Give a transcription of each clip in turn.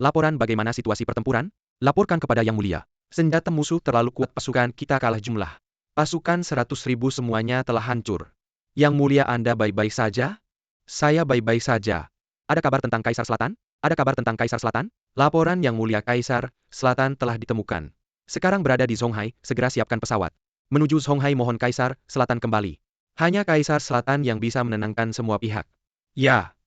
Laporan bagaimana situasi pertempuran? Laporkan kepada Yang Mulia. Senjata musuh terlalu kuat, pasukan kita kalah jumlah. Pasukan 100.000 semuanya telah hancur. Yang Mulia, Anda baik-baik saja? Saya baik-baik saja. Ada kabar tentang Kaisar Selatan? Ada kabar tentang Kaisar Selatan? Laporan Yang Mulia, Kaisar Selatan telah ditemukan. Sekarang berada di Zonghai, segera siapkan pesawat. Menuju Zonghai, mohon Kaisar Selatan kembali. Hanya Kaisar Selatan yang bisa menenangkan semua pihak. Ya.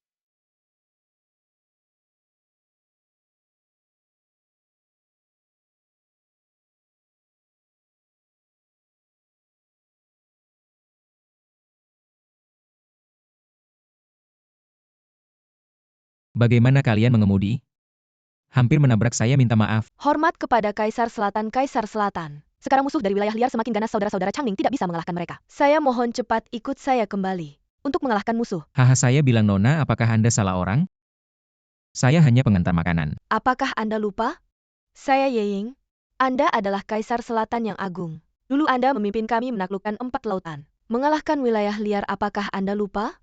Bagaimana kalian mengemudi? Hampir menabrak saya, minta maaf. Hormat kepada Kaisar Selatan, Kaisar Selatan. Sekarang musuh dari wilayah liar semakin ganas, saudara-saudara Changning tidak bisa mengalahkan mereka. Saya mohon cepat ikut saya kembali untuk mengalahkan musuh. Haha, saya bilang Nona, apakah Anda salah orang? Saya hanya pengantar makanan. Apakah Anda lupa? Saya Ye Ying. Anda adalah Kaisar Selatan yang agung. Dulu Anda memimpin kami menaklukkan 4 lautan. Mengalahkan wilayah liar, apakah Anda lupa?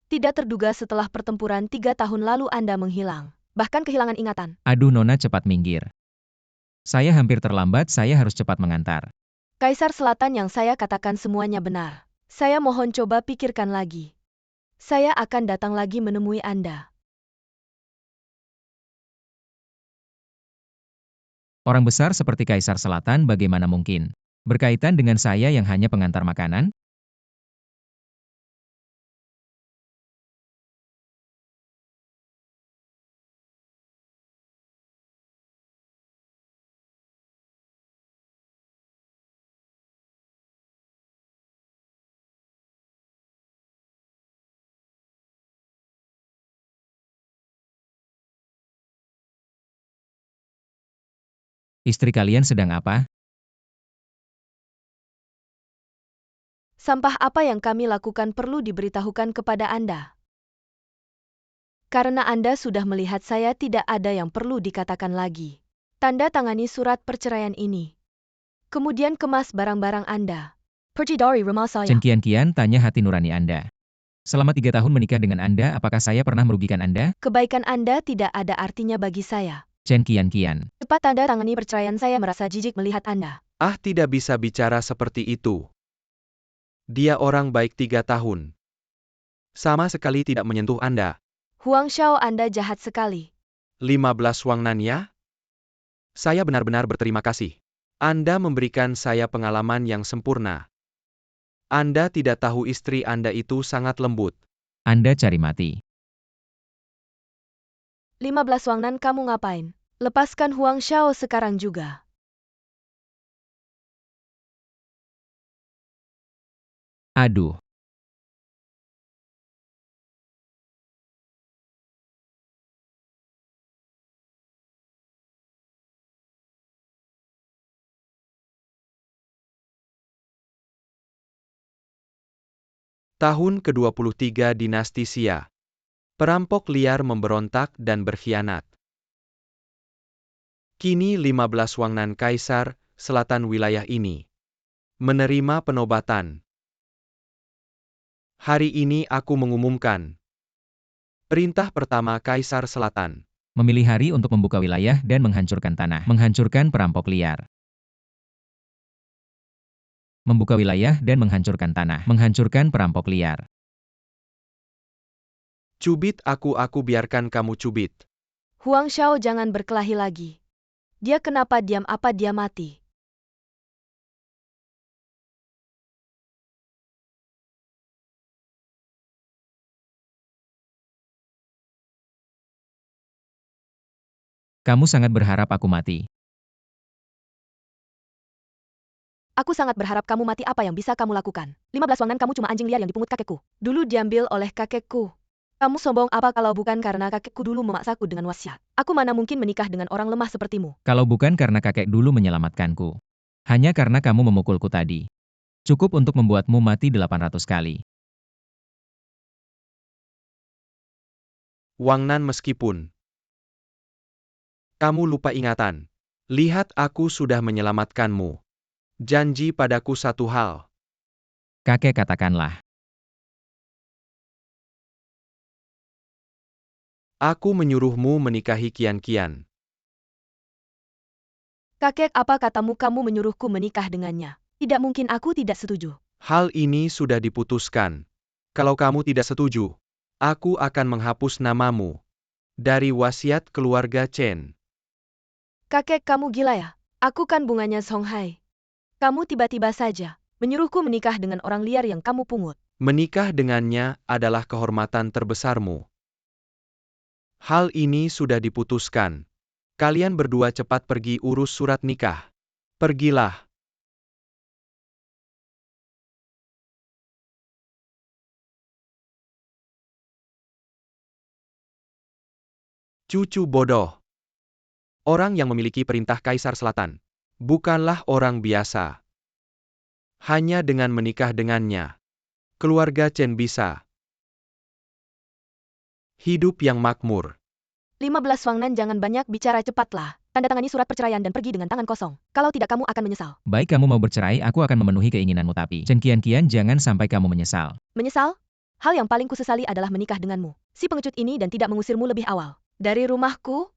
Tidak terduga setelah pertempuran 3 tahun lalu Anda menghilang. Bahkan kehilangan ingatan. Aduh Nona, cepat minggir. Saya hampir terlambat, saya harus cepat mengantar. Kaisar Selatan, yang saya katakan semuanya benar. Saya mohon coba pikirkan lagi. Saya akan datang lagi menemui Anda. Orang besar seperti Kaisar Selatan bagaimana mungkin? Berkaitan dengan saya yang hanya pengantar makanan? Istri kalian sedang apa? Sampah apa yang kami lakukan perlu diberitahukan kepada Anda. Karena Anda sudah melihat saya, tidak ada yang perlu dikatakan lagi. Tanda tangani surat perceraian ini. Kemudian kemas barang-barang Anda. Pergi dari rumah saya. Chen Qian, tanya hati nurani Anda. Selama 3 tahun menikah dengan Anda, apakah saya pernah merugikan Anda? Kebaikan Anda tidak ada artinya bagi saya. Chen Qian. Cepat tanda tangani perceraian, saya merasa jijik melihat Anda. Ah, tidak bisa bicara seperti itu. Dia orang baik 3 tahun. Sama sekali tidak menyentuh Anda. Huang Xiao, Anda jahat sekali. 15 Wangnan ya? Saya benar-benar berterima kasih. Anda memberikan saya pengalaman yang sempurna. Anda tidak tahu istri Anda itu sangat lembut. Anda cari mati. 15 Wangnan, kamu ngapain? Lepaskan Huang Xiao sekarang juga. Aduh. Tahun ke-23 Dinasti Xia. Perampok liar memberontak dan berkhianat. Kini 15 Wangnan Kaisar Selatan wilayah ini menerima penobatan. Hari ini aku mengumumkan. Perintah pertama Kaisar Selatan. Memilih hari untuk membuka wilayah dan menghancurkan tanah. Menghancurkan perampok liar. Membuka wilayah dan menghancurkan tanah. Menghancurkan perampok liar. Cubit aku biarkan kamu cubit. Huang Xiao, jangan berkelahi lagi. Dia kenapa diam, apa dia mati? Kamu sangat berharap aku mati. Aku sangat berharap kamu mati. Apa yang bisa kamu lakukan? 15 Wangnan, kamu cuma anjing liar yang dipungut kakekku. Dulu diambil oleh kakekku. Kamu sombong apa kalau bukan karena kakekku dulu memaksaku dengan wasiat? Aku mana mungkin menikah dengan orang lemah sepertimu? Kalau bukan karena kakek dulu menyelamatkanku. Hanya karena kamu memukulku tadi. Cukup untuk membuatmu mati 800 kali. Wang Nan meskipun kamu lupa ingatan. Lihat aku sudah menyelamatkanmu. Janji padaku satu hal. Kakek katakanlah. Aku menyuruhmu menikahi Kian-Kian. Kakek, apa katamu kamu menyuruhku menikah dengannya? Tidak mungkin, aku tidak setuju. Hal ini sudah diputuskan. Kalau kamu tidak setuju, aku akan menghapus namamu dari wasiat keluarga Chen. Kakek, kamu gila ya? Aku kan bunganya Songhai. Kamu tiba-tiba saja menyuruhku menikah dengan orang liar yang kamu pungut. Menikah dengannya adalah kehormatan terbesarmu. Hal ini sudah diputuskan. Kalian berdua cepat pergi urus surat nikah. Pergilah. Cucu bodoh. Orang yang memiliki perintah Kaisar Selatan bukanlah orang biasa. Hanya dengan menikah dengannya, keluarga Chen bisa hidup yang makmur. 15 Wang Nan, jangan banyak bicara, cepatlah. Tanda tangani surat perceraian dan pergi dengan tangan kosong. Kalau tidak kamu akan menyesal. Baik, kamu mau bercerai, aku akan memenuhi keinginanmu, tapi Chen Qian-Qian, jangan sampai kamu menyesal. Menyesal? Hal yang paling kusesali adalah menikah denganmu. Si pengecut ini dan tidak mengusirmu lebih awal. Dari rumahku?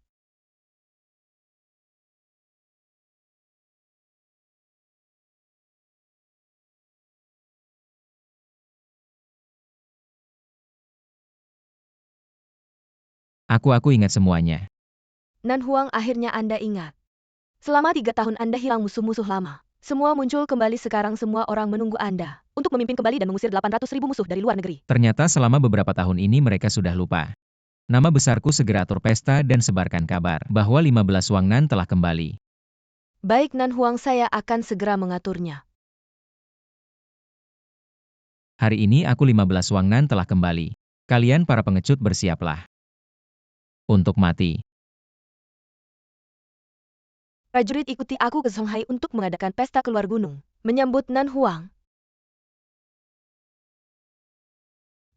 Aku ingat semuanya. Nan Huang, akhirnya Anda ingat. Selama 3 tahun Anda hilang musuh-musuh lama. Semua muncul kembali sekarang, semua orang menunggu Anda untuk memimpin kembali dan mengusir 800.000 musuh dari luar negeri. Ternyata selama beberapa tahun ini mereka sudah lupa. Nama besarku, segera atur pesta dan sebarkan kabar bahwa 15 Wang Nan telah kembali. Baik Nan Huang, saya akan segera mengaturnya. Hari ini aku 15 Wang Nan telah kembali. Kalian para pengecut bersiaplah untuk mati. Prajurit, ikuti aku ke Songhai untuk mengadakan pesta keluar gunung. Menyambut Nan Huang.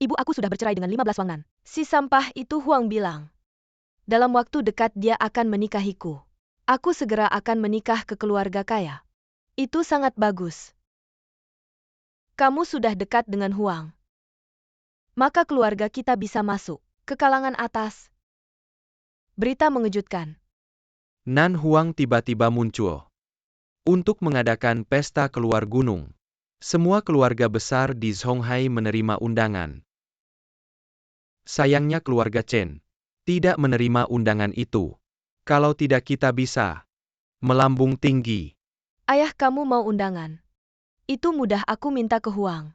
Ibu aku sudah bercerai dengan 15 Wang Nan. Si sampah itu, Huang bilang. Dalam waktu dekat dia akan menikahiku. Aku segera akan menikah ke keluarga kaya. Itu sangat bagus. Kamu sudah dekat dengan Huang. Maka keluarga kita bisa masuk ke kalangan atas. Berita mengejutkan. Nan Huang tiba-tiba muncul untuk mengadakan pesta keluar gunung. Semua keluarga besar di Songhai menerima undangan. Sayangnya keluarga Chen tidak menerima undangan itu. Kalau tidak kita bisa melambung tinggi. Ayah, kamu mau undangan? Itu mudah, aku minta ke Huang.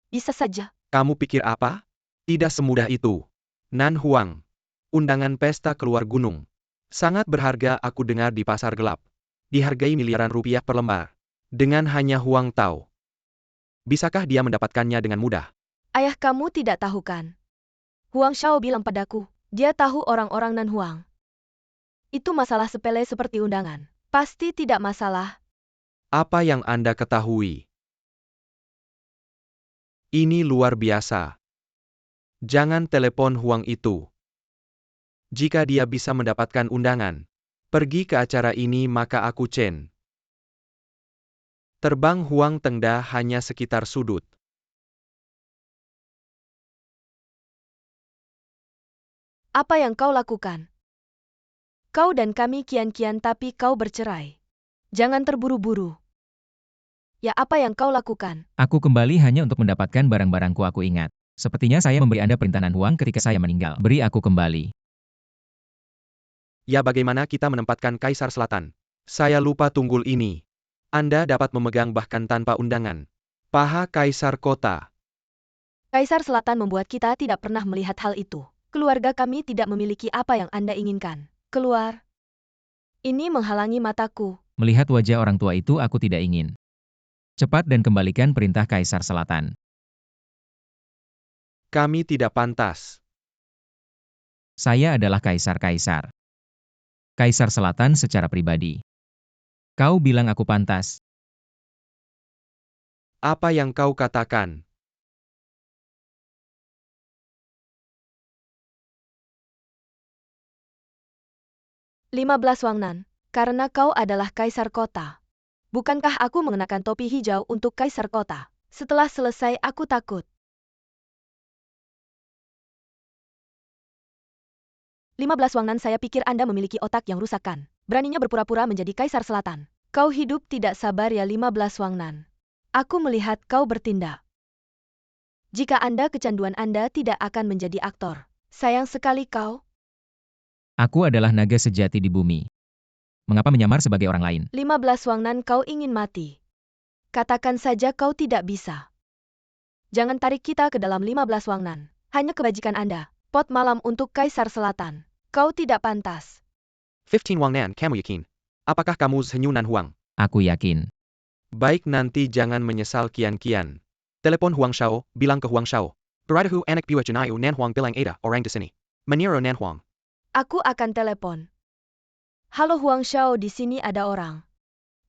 Bisa saja. Kamu pikir apa? Tidak semudah itu. Nan Huang, undangan pesta keluar gunung. Sangat berharga, aku dengar di pasar gelap. Dihargai miliaran rupiah per lembar. Dengan hanya Huang tahu. Bisakah dia mendapatkannya dengan mudah? Ayah, kamu tidak tahu kan? Huang Xiao bilang padaku, dia tahu orang-orang Nan Huang. Itu masalah sepele seperti undangan. Pasti tidak masalah. Apa yang Anda ketahui? Ini luar biasa. Jangan telepon Huang itu. Jika dia bisa mendapatkan undangan, pergi ke acara ini, maka aku Chen. Terbang Huang Tengda hanya sekitar sudut. Apa yang kau lakukan? Kau dan kami kian-kian, tapi kau bercerai. Jangan terburu-buru. Ya, apa yang kau lakukan? Aku kembali hanya untuk mendapatkan barang-barangku, aku ingat. Sepertinya saya memberi Anda perintah Nan Huang ketika saya meninggal. Beri aku kembali. Ya, bagaimana kita menempatkan Kaisar Selatan? Saya lupa tunggul ini. Anda dapat memegang bahkan tanpa undangan. Paha Kaisar Kota. Kaisar Selatan membuat kita tidak pernah melihat hal itu. Keluarga kami tidak memiliki apa yang Anda inginkan. Keluar. Ini menghalangi mataku. Melihat wajah orang tua itu aku tidak ingin. Cepat dan kembalikan perintah Kaisar Selatan. Kami tidak pantas. Saya adalah kaisar-kaisar. Kaisar Selatan secara pribadi. Kau bilang aku pantas. Apa yang kau katakan? "15 Wangnan, karena kau adalah kaisar kota. Bukankah aku mengenakan topi hijau untuk kaisar kota? Setelah selesai aku takut. 15 Wangnan, saya pikir Anda memiliki otak yang rusakkan. Beraninya berpura-pura menjadi kaisar selatan. Kau hidup tidak sabar ya 15 Wangnan. Aku melihat kau bertindak. Jika Anda kecanduan Anda tidak akan menjadi aktor. Sayang sekali kau. Aku adalah naga sejati di bumi. Mengapa menyamar sebagai orang lain? 15 Wangnan, kau ingin mati. Katakan saja kau tidak bisa. Jangan tarik kita ke dalam 15 Wangnan. Hanya kebajikan Anda. Pot malam untuk kaisar selatan. Kau tidak pantas. 15 Wangnan, kamu yakin? Apakah kamu Zhenyu Nanhuang? Aku yakin. Baik, nanti jangan menyesal kian-kian. Telepon Huang Shao, bilang ke Huang Shao. Beradahu anak piwa jenayu Nanhuang bilang ada orang di sini. Meniro Nanhuang. Aku akan telepon. Halo Huang Shao, di sini ada orang.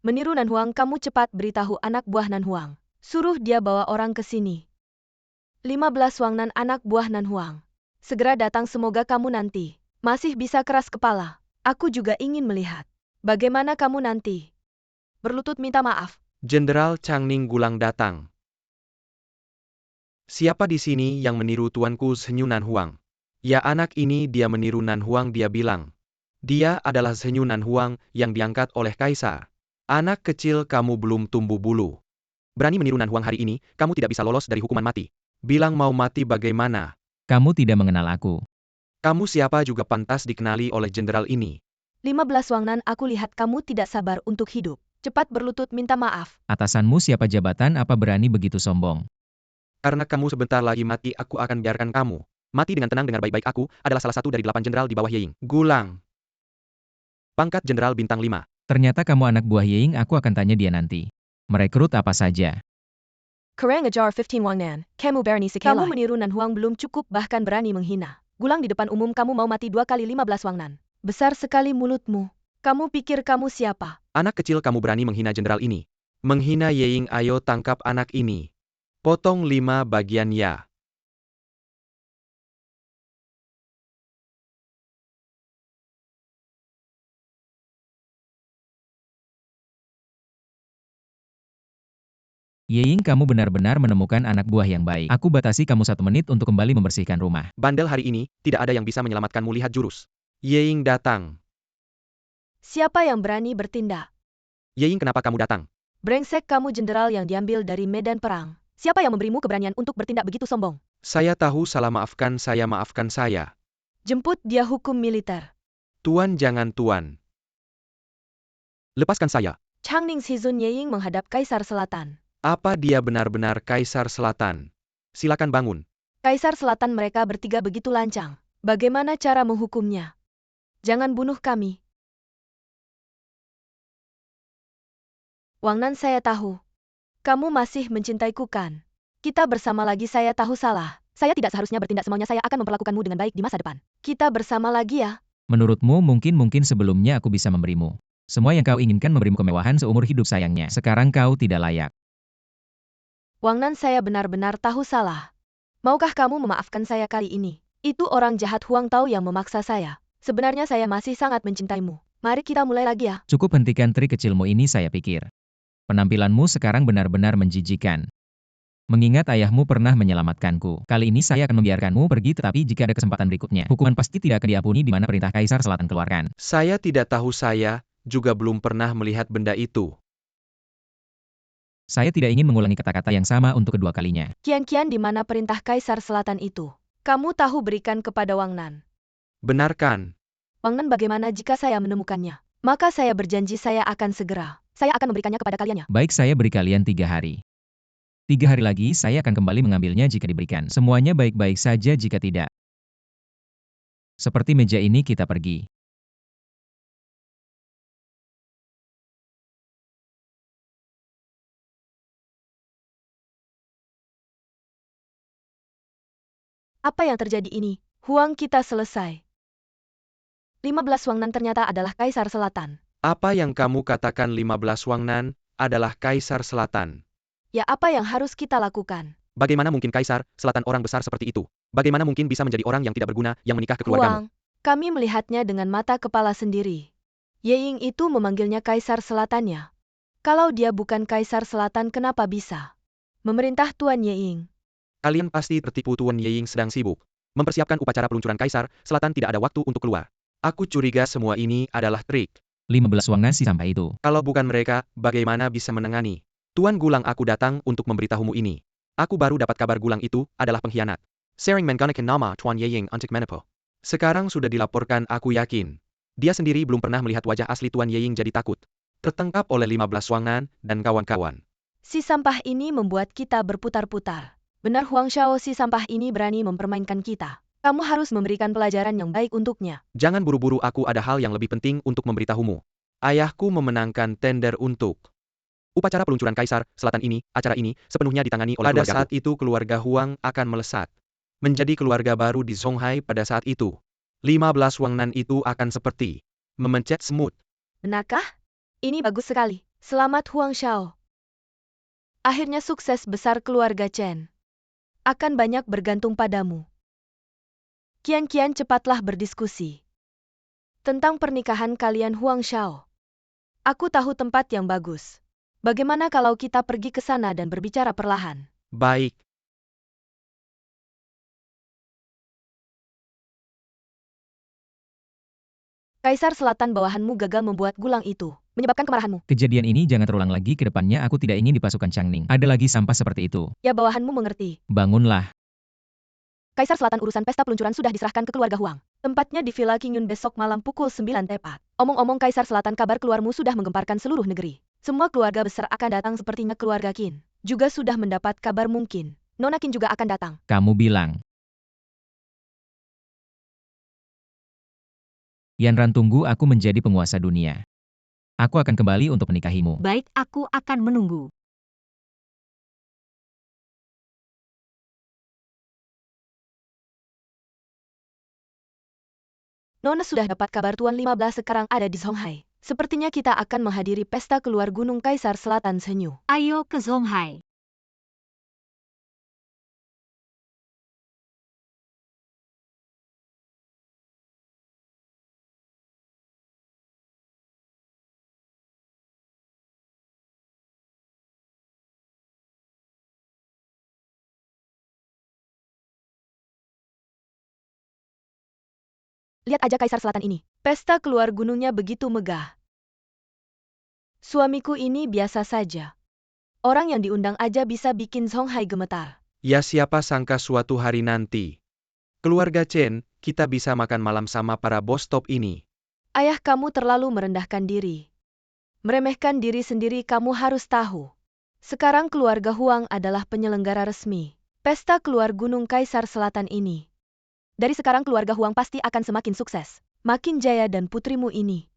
Meniru Nanhuang, kamu cepat beritahu anak buah Nanhuang. Suruh dia bawa orang ke sini. 15 Wangnan, anak buah Nanhuang. Segera datang, semoga kamu nanti masih bisa keras kepala. Aku juga ingin melihat. Bagaimana kamu nanti? Berlutut minta maaf. Jenderal Changning Gulang datang. Siapa di sini yang meniru tuanku Zhenyu Nanhuang? Ya, anak ini dia meniru Nanhuang, dia bilang. Dia adalah Zhenyu Nanhuang yang diangkat oleh kaisar. Anak kecil, kamu belum tumbuh bulu. Berani meniru Nanhuang hari ini, kamu tidak bisa lolos dari hukuman mati. Bilang mau mati bagaimana? Kamu tidak mengenal aku. Kamu siapa juga pantas dikenali oleh jenderal ini. 15 Wangnan, aku lihat kamu tidak sabar untuk hidup. Cepat berlutut minta maaf. Atasanmu siapa, jabatan apa, berani begitu sombong? Karena kamu sebentar lagi mati, aku akan biarkan kamu mati dengan tenang. Dengar baik-baik, aku adalah salah satu dari 8 jenderal di bawah Yeying Gulang. Pangkat jenderal bintang 5. Ternyata kamu anak buah Yeying, aku akan tanya dia nanti. Merekrut apa saja? Kurang ajar 15 Wangnan, kamu berani sekali. Kamu meniru Nanhuang belum cukup, bahkan berani menghina. Gulang di depan umum, kamu mau mati 2 kali. 15 Wangnan. Besar sekali mulutmu. Kamu pikir kamu siapa? Anak kecil, kamu berani menghina jenderal ini. Menghina Yeying, ayo tangkap anak ini. Potong 5 bagian ya. Yeying, kamu benar-benar menemukan anak buah yang baik. Aku batasi kamu 1 menit untuk kembali membersihkan rumah. Bandel, hari ini, tidak ada yang bisa menyelamatkanmu, lihat jurus. Yeying datang. Siapa yang berani bertindak? Yeying, kenapa kamu datang? Brengsek, kamu jenderal yang diambil dari medan perang. Siapa yang memberimu keberanian untuk bertindak begitu sombong? Saya tahu salah, maafkan saya, maafkan saya. Jemput dia hukum militer. Tuan, jangan tuan. Lepaskan saya. Changning Shizun Yeying menghadap Kaisar Selatan. Apa dia benar-benar Kaisar Selatan? Silakan bangun. Kaisar Selatan, mereka bertiga begitu lancang. Bagaimana cara menghukumnya? Jangan bunuh kami. Wangnan, saya tahu. Kamu masih mencintaiku kan? Kita bersama lagi, saya tahu salah. Saya tidak seharusnya bertindak semaunya, saya akan memperlakukanmu dengan baik di masa depan. Kita bersama lagi ya. Menurutmu mungkin sebelumnya aku bisa memberimu semua yang kau inginkan, memberimu kemewahan seumur hidup, sayangnya sekarang kau tidak layak. Wangnan, saya benar-benar tahu salah. Maukah kamu memaafkan saya kali ini? Itu orang jahat Huang Tao yang memaksa saya. Sebenarnya saya masih sangat mencintaimu. Mari kita mulai lagi ya. Cukup hentikan trik kecilmu ini, saya pikir. Penampilanmu sekarang benar-benar menjijikan. Mengingat ayahmu pernah menyelamatkanku. Kali ini saya akan membiarkanmu pergi, tetapi jika ada kesempatan berikutnya, hukuman pasti tidak akan diampuni di mana perintah Kaisar Selatan keluarkan. Saya tidak tahu, saya juga belum pernah melihat benda itu. Saya tidak ingin mengulangi kata-kata yang sama untuk kedua kalinya. Kian-kian, di mana perintah Kaisar Selatan itu? Kamu tahu, berikan kepada Wangnan. Benarkan. Wangnan, bagaimana jika saya menemukannya? Maka saya berjanji saya akan segera. Saya akan memberikannya kepada kaliannya. Baik, saya beri kalian 3 hari. 3 hari lagi saya akan kembali mengambilnya jika diberikan. Semuanya baik-baik saja, jika tidak. Seperti meja ini, kita pergi. Apa yang terjadi ini? Huang, kita selesai. 15 Wangnan ternyata adalah Kaisar Selatan. Apa yang kamu katakan 15 Wangnan adalah Kaisar Selatan? Ya, apa yang harus kita lakukan? Bagaimana mungkin Kaisar Selatan orang besar seperti itu? Bagaimana mungkin bisa menjadi orang yang tidak berguna yang menikah ke keluargamu? Huang, kami melihatnya dengan mata kepala sendiri. Yeying itu memanggilnya Kaisar Selatannya. Kalau dia bukan Kaisar Selatan, kenapa bisa memerintah Tuan Yeying? Kalian pasti tertipu. Tuan Yeying sedang sibuk mempersiapkan upacara peluncuran Kaisar Selatan, tidak ada waktu untuk keluar. Aku curiga semua ini adalah trik. 15 Wangnan si sampah itu. Kalau bukan mereka, bagaimana bisa menangani? Tuan Gulang, aku datang untuk memberitahumu ini. Aku baru dapat kabar Gulang itu adalah pengkhianat. Sering menggunakan nama Tuan Yeying untuk menipu. Sekarang sudah dilaporkan, aku yakin. Dia sendiri belum pernah melihat wajah asli Tuan Yeying jadi takut. Tertangkap oleh 15 Wangnan dan kawan-kawan. Si sampah ini membuat kita berputar-putar. Benar Huang Xiao, si sampah ini berani mempermainkan kita. Kamu harus memberikan pelajaran yang baik untuknya. Jangan buru-buru, aku ada hal yang lebih penting untuk memberitahumu. Ayahku memenangkan tender untuk upacara peluncuran Kaisar Selatan ini. Acara ini sepenuhnya ditangani oleh keluargaku. Pada saat itu keluarga Huang akan melesat menjadi keluarga baru di Zonghai. Pada saat itu 15 Wangnan itu akan seperti memencet semut. Benarkah? Ini bagus sekali. Selamat Huang Xiao. Akhirnya sukses besar keluarga Chen. Akan banyak bergantung padamu. Kian-kian cepatlah berdiskusi tentang pernikahan kalian Huang Xiao. Aku tahu tempat yang bagus. Bagaimana kalau kita pergi ke sana dan berbicara perlahan? Baik. Kaisar Selatan bawahanmu gagal membuat Gulang itu, menyebabkan kemarahanmu. Kejadian ini jangan terulang lagi ke depannya. Aku tidak ingin di pasukan Changning ada lagi sampah seperti itu. Ya, bawahanmu mengerti. Bangunlah. Kaisar Selatan, urusan pesta peluncuran sudah diserahkan ke keluarga Huang. Tempatnya di Villa Qingyun besok malam pukul 9 tepat. Omong-omong Kaisar Selatan, kabar keluarmu sudah menggemparkan seluruh negeri. Semua keluarga besar akan datang, sepertinya keluarga Qin juga sudah mendapat kabar, mungkin Nona Qin juga akan datang. Kamu bilang. Yanran, tunggu aku menjadi penguasa dunia. Aku akan kembali untuk menikahimu. Baik, aku akan menunggu. Nona sudah dapat kabar Tuan 15 sekarang ada di Zonghai. Sepertinya kita akan menghadiri pesta keluar Gunung Kaisar Selatan Senyu. Ayo ke Zonghai. Lihat aja Kaisar Selatan ini. Pesta keluar gunungnya begitu megah. Suamiku ini biasa saja. Orang yang diundang aja bisa bikin Zonghai gemetar. Ya, siapa sangka suatu hari nanti keluarga Chen, kita bisa makan malam sama para bos top ini. Ayah, kamu terlalu merendahkan diri. Meremehkan diri sendiri. Kamu harus tahu. Sekarang keluarga Huang adalah penyelenggara resmi pesta keluar Gunung Kaisar Selatan ini. Dari sekarang keluarga Huang pasti akan semakin sukses, makin jaya, dan putrimu ini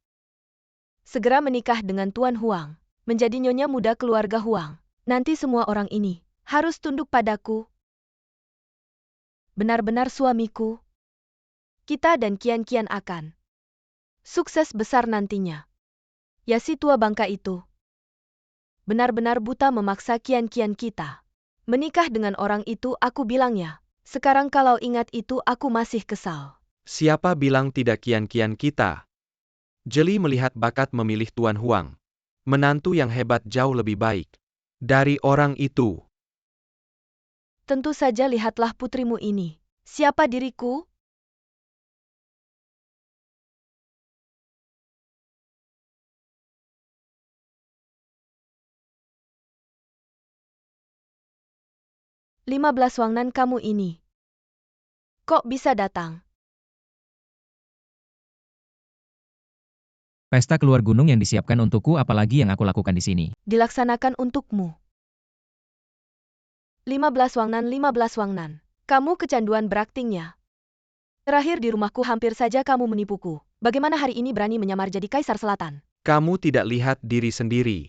segera menikah dengan Tuan Huang, menjadi nyonya muda keluarga Huang. Nanti semua orang ini harus tunduk padaku. Benar-benar suamiku. Kita dan Kian-Kian akan sukses besar nantinya. Ya, si tua bangka itu benar-benar buta memaksa Kian-Kian kita menikah dengan orang itu. Aku bilangnya, sekarang kalau ingat itu aku masih kesal. Siapa bilang tidak Kian-Kian kita? Jeli melihat bakat memilih Tuan Huang. Menantu yang hebat jauh lebih baik dari orang itu. Tentu saja, lihatlah putrimu ini. Siapa diriku? Lima belas Wangnan kamu ini. Kok bisa datang? Pesta keluar gunung yang disiapkan untukku, apalagi yang aku lakukan di sini. Dilaksanakan untukmu. 15 Wangnan. Kamu kecanduan beraktingnya. Terakhir di rumahku hampir saja kamu menipuku. Bagaimana hari ini berani menyamar jadi Kaisar Selatan? Kamu tidak lihat diri sendiri.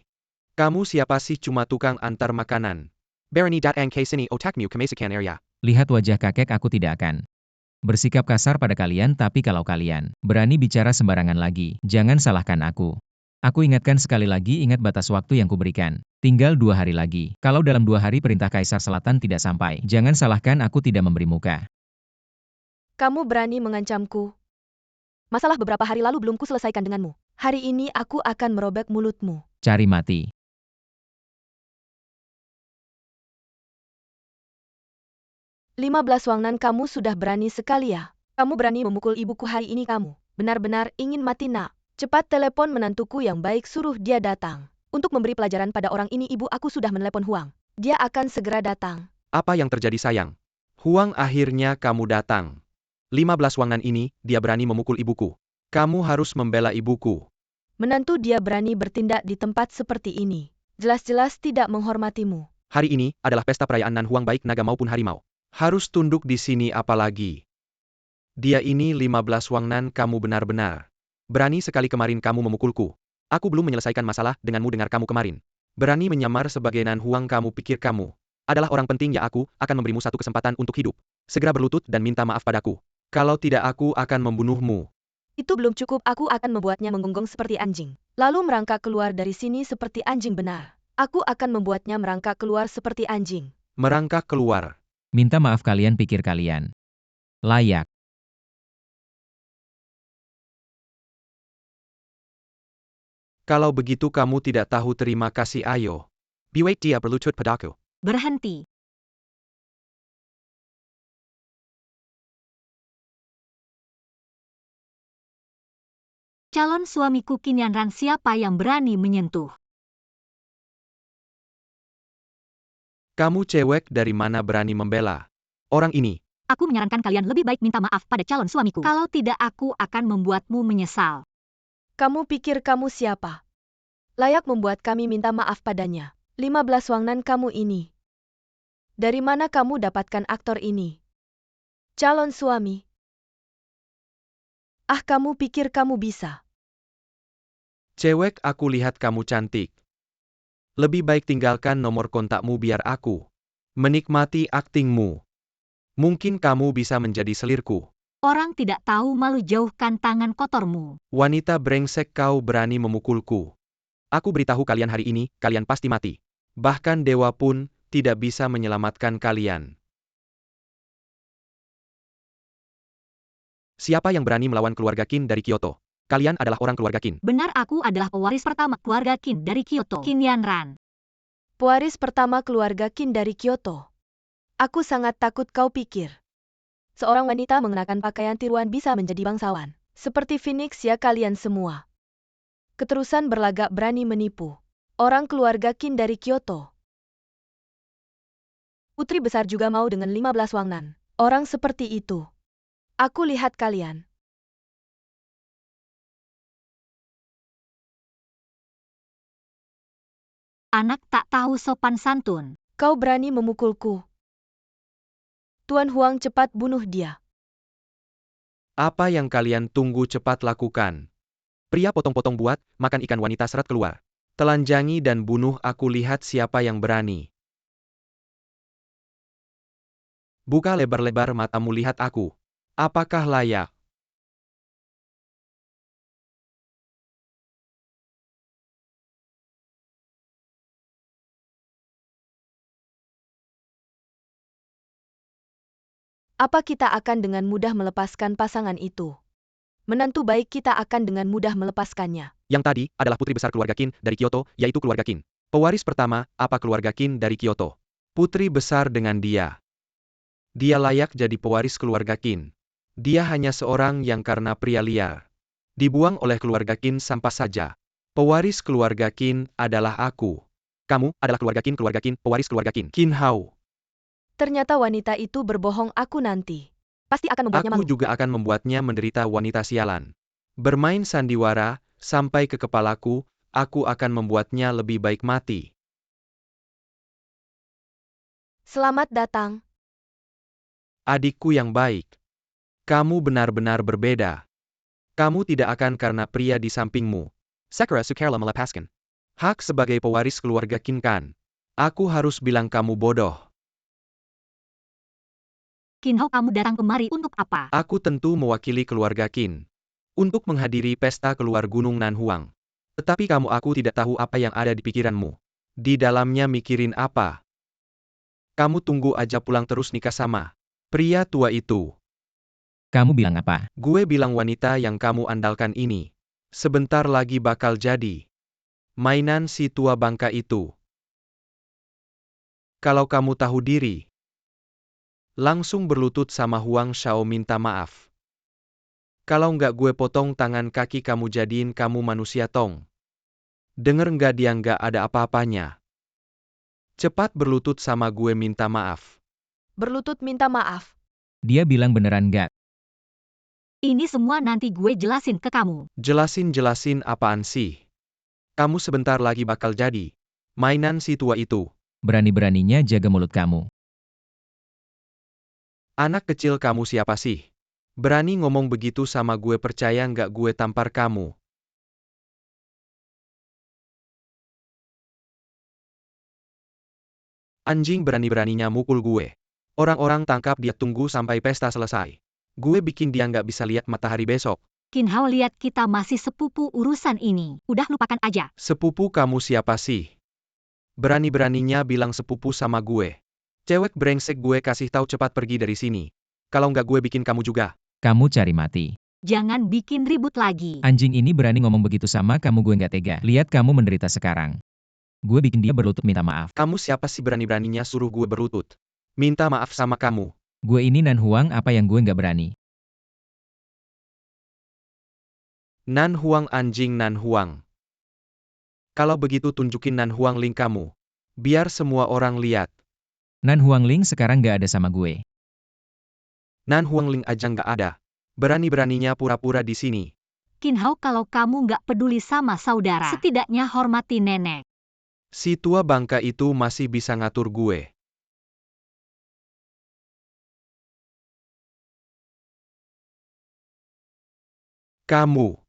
Kamu siapa sih? Cuma tukang antar makanan. Berani datang ke sini otakmu kemesakan area. Lihat wajah kakek, aku tidak akan bersikap kasar pada kalian, tapi kalau kalian berani bicara sembarangan lagi, jangan salahkan aku. Aku ingatkan sekali lagi, ingat batas waktu yang kuberikan. Tinggal 2 hari lagi. Kalau dalam 2 hari perintah Kaisar Selatan tidak sampai, jangan salahkan aku tidak memberi muka. Kamu berani mengancamku? Masalah beberapa hari lalu belum kuselesaikan denganmu. Hari ini aku akan merobek mulutmu. Cari mati. 15 Wangnan, kamu sudah berani sekali ya. Kamu berani memukul ibuku hari ini kamu. Benar-benar ingin mati nak. Cepat telepon menantuku yang baik, suruh dia datang. Untuk memberi pelajaran pada orang ini, ibu aku sudah menelepon Huang. Dia akan segera datang. Apa yang terjadi sayang? Huang, akhirnya kamu datang. 15 Wangnan ini, dia berani memukul ibuku. Kamu harus membela ibuku. Menantu dia berani bertindak di tempat seperti ini. Jelas-jelas tidak menghormatimu. Hari ini adalah pesta perayaan Nan Huang, baik naga maupun harimau. Harus tunduk di sini apalagi. Dia ini 15 Wangnan, kamu benar-benar berani sekali kemarin kamu memukulku. Aku belum menyelesaikan masalah denganmu, dengar kamu kemarin. Berani menyamar sebagai Nan Huang, kamu pikir kamu adalah orang penting ya? Aku akan memberimu satu kesempatan untuk hidup. Segera berlutut dan minta maaf padaku. Kalau tidak, aku akan membunuhmu. Itu belum cukup, aku akan membuatnya menggonggong seperti anjing. Lalu merangkak keluar dari sini seperti anjing benar. Aku akan membuatnya merangkak keluar seperti anjing. Merangkak keluar. Minta maaf, kalian pikir kalian layak. Kalau begitu kamu tidak tahu terima kasih, ayo. Biwait dia berlutut padaku. Berhenti. Calon suamiku Qin Yanran, siapa yang berani menyentuh? Kamu cewek dari mana berani membela orang ini? Aku menyarankan kalian lebih baik minta maaf pada calon suamiku. Kalau tidak, aku akan membuatmu menyesal. Kamu pikir kamu siapa? Layak membuat kami minta maaf padanya. 15 Wangnan kamu ini. Dari mana kamu dapatkan aktor ini? Calon suami. Ah, kamu pikir kamu bisa? Cewek, aku lihat kamu cantik. Lebih baik tinggalkan nomor kontakmu biar aku menikmati aktingmu. Mungkin kamu bisa menjadi selirku. Orang tidak tahu malu, jauhkan tangan kotormu. Wanita brengsek, kau berani memukulku. Aku beritahu kalian hari ini, kalian pasti mati. Bahkan dewa pun tidak bisa menyelamatkan kalian. Siapa yang berani melawan keluarga Qin dari Kyoto? Kalian adalah orang keluarga Qin. Benar, aku adalah pewaris pertama keluarga Qin dari Kyoto. Qin Yanran. Pewaris pertama keluarga Qin dari Kyoto. Aku sangat takut, kau pikir seorang wanita mengenakan pakaian tiruan bisa menjadi bangsawan. Seperti Phoenix ya kalian semua. Keterusan berlagak berani menipu orang keluarga Qin dari Kyoto. Putri besar juga mau dengan 15 Wangnan. Orang seperti itu. Aku lihat kalian. Anak tak tahu sopan santun. Kau berani memukulku. Tuan Huang, cepat bunuh dia. Apa yang kalian tunggu, cepat lakukan. Pria potong-potong buat, makan ikan, wanita seret keluar. Telanjangi dan bunuh, aku lihat siapa yang berani. Buka lebar-lebar matamu, lihat aku. Apakah layak? Apa kita akan dengan mudah melepaskan pasangan itu? Menantu baik kita akan dengan mudah melepaskannya. Yang tadi adalah putri besar keluarga Qin dari Kyoto, yaitu keluarga Qin. Pewaris pertama, apa keluarga Qin dari Kyoto? Putri besar dengan dia. Dia layak jadi pewaris keluarga Qin. Dia hanya seorang yang karena pria liar dibuang oleh keluarga Qin, sampah saja. Pewaris keluarga Qin adalah aku. Kamu adalah keluarga Qin, pewaris keluarga Qin. Qin Hao. Ternyata wanita itu berbohong, aku nanti pasti akan membuatnya Aku malu. juga akan membuatnya menderita, wanita sialan. Bermain sandiwara, sampai ke kepalaku, aku akan membuatnya lebih baik mati. Selamat datang. Adikku yang baik. Kamu benar-benar berbeda. Kamu tidak akan karena pria di sampingmu. Sakura Sukarela melepaskan hak sebagai pewaris keluarga Qin kan. Aku harus bilang kamu bodoh. Qin Hao, kamu datang kemari untuk apa? Aku tentu mewakili keluarga Qin untuk menghadiri pesta keluar Gunung Nan Huang. Tetapi aku tidak tahu apa yang ada di pikiranmu. Di dalamnya mikirin apa? Kamu tunggu aja pulang terus nikah sama pria tua itu. Kamu bilang apa? Gue bilang wanita yang kamu andalkan ini sebentar lagi bakal jadi mainan si tua bangka itu. Kalau kamu tahu diri, langsung berlutut sama Huang Shao minta maaf. Kalau nggak gue potong tangan kaki kamu jadiin kamu manusia tong. Denger nggak, dia nggak ada apa-apanya. Cepat berlutut sama gue minta maaf. Berlutut minta maaf. Dia bilang beneran nggak? Ini semua nanti gue jelasin ke kamu. Jelasin apaan sih? Kamu sebentar lagi bakal jadi mainan si tua itu. Berani-beraninya jaga mulut kamu. Anak kecil kamu siapa sih? Berani ngomong begitu sama gue, percaya nggak gue tampar kamu? Anjing berani-beraninya mukul gue. Orang-orang tangkap dia, tunggu sampai pesta selesai. Gue bikin dia nggak bisa lihat matahari besok. Qin Hao, lihat kita masih sepupu, urusan ini udah lupakan aja. Sepupu kamu siapa sih? Berani-beraninya bilang sepupu sama gue. Cewek brengsek, gue kasih tahu cepat pergi dari sini. Kalau nggak gue bikin kamu juga. Kamu cari mati. Jangan bikin ribut lagi. Anjing ini berani ngomong begitu sama kamu, gue nggak tega. Lihat kamu menderita sekarang. Gue bikin dia berlutut minta maaf. Kamu siapa sih berani-beraninya suruh gue berlutut minta maaf sama kamu? Gue ini Nan Huang, apa yang gue nggak berani? Nan Huang, anjing Nan Huang. Kalau begitu tunjukin Nan Huang Ling kamu. Biar semua orang lihat. Nan Huang Ling sekarang nggak ada sama gue. Nan Huang Ling aja nggak ada. Berani-beraninya pura-pura di sini. Qin Hao, kalau kamu nggak peduli sama saudara, setidaknya hormati nenek. Si tua bangka itu masih bisa ngatur gue. Kamu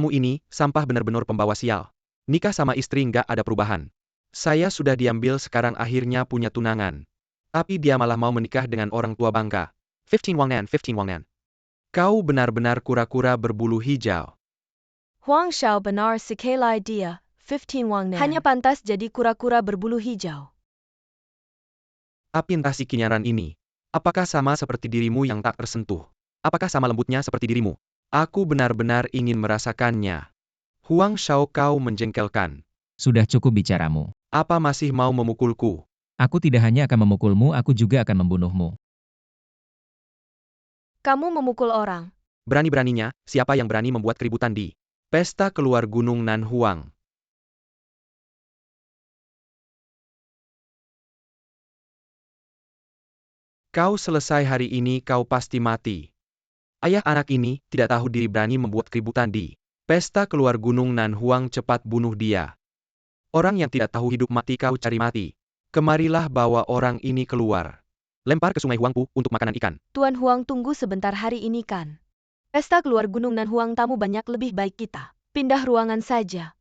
ini, sampah bener-bener pembawa sial. Nikah sama istri nggak ada perubahan. Saya sudah diambil, sekarang akhirnya punya tunangan. Tapi dia malah mau menikah dengan orang tua bangka. 15 Wang Nan. Kau benar-benar kura-kura berbulu hijau. Huang Shao benar sekali, dia 15 Wang Nan hanya pantas jadi kura-kura berbulu hijau. Apin si kinyaran ini. Apakah sama seperti dirimu yang tak tersentuh? Apakah sama lembutnya seperti dirimu? Aku benar-benar ingin merasakannya. Huang Shao, kau menjengkelkan. Sudah cukup bicaramu. Apa masih mau memukulku? Aku tidak hanya akan memukulmu, aku juga akan membunuhmu. Kamu memukul orang. Berani-beraninya, siapa yang berani membuat keributan di pesta keluar Gunung Nan Huang? Kau selesai hari ini, kau pasti mati. Ayah anak ini tidak tahu diri, berani membuat keributan di pesta keluar Gunung Nan Huang, cepat bunuh dia. Orang yang tidak tahu hidup mati kau cari mati. Kemarilah bawa orang ini keluar. Lempar ke sungai Huangpu untuk makanan ikan. Tuan Huang, tunggu sebentar, hari ini kan pesta keluar Gunung Nan Huang, tamu banyak, lebih baik kita pindah ruangan saja.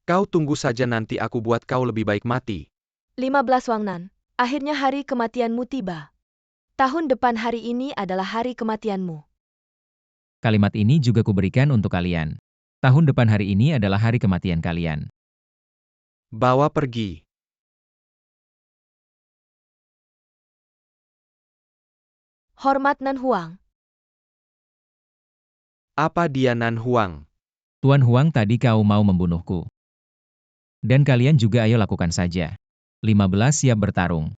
Kau tunggu saja, nanti aku buat kau lebih baik mati. 15 Wang Nan, akhirnya hari kematianmu tiba. Tahun depan hari ini adalah hari kematianmu. Kalimat ini juga kuberikan untuk kalian. Tahun depan hari ini adalah hari kematian kalian. Bawa pergi. Hormat Nan Huang. Apa dia Nan Huang? Tuan Huang, tadi kau mau membunuhku. Dan kalian juga, ayo lakukan saja. 15 siap bertarung.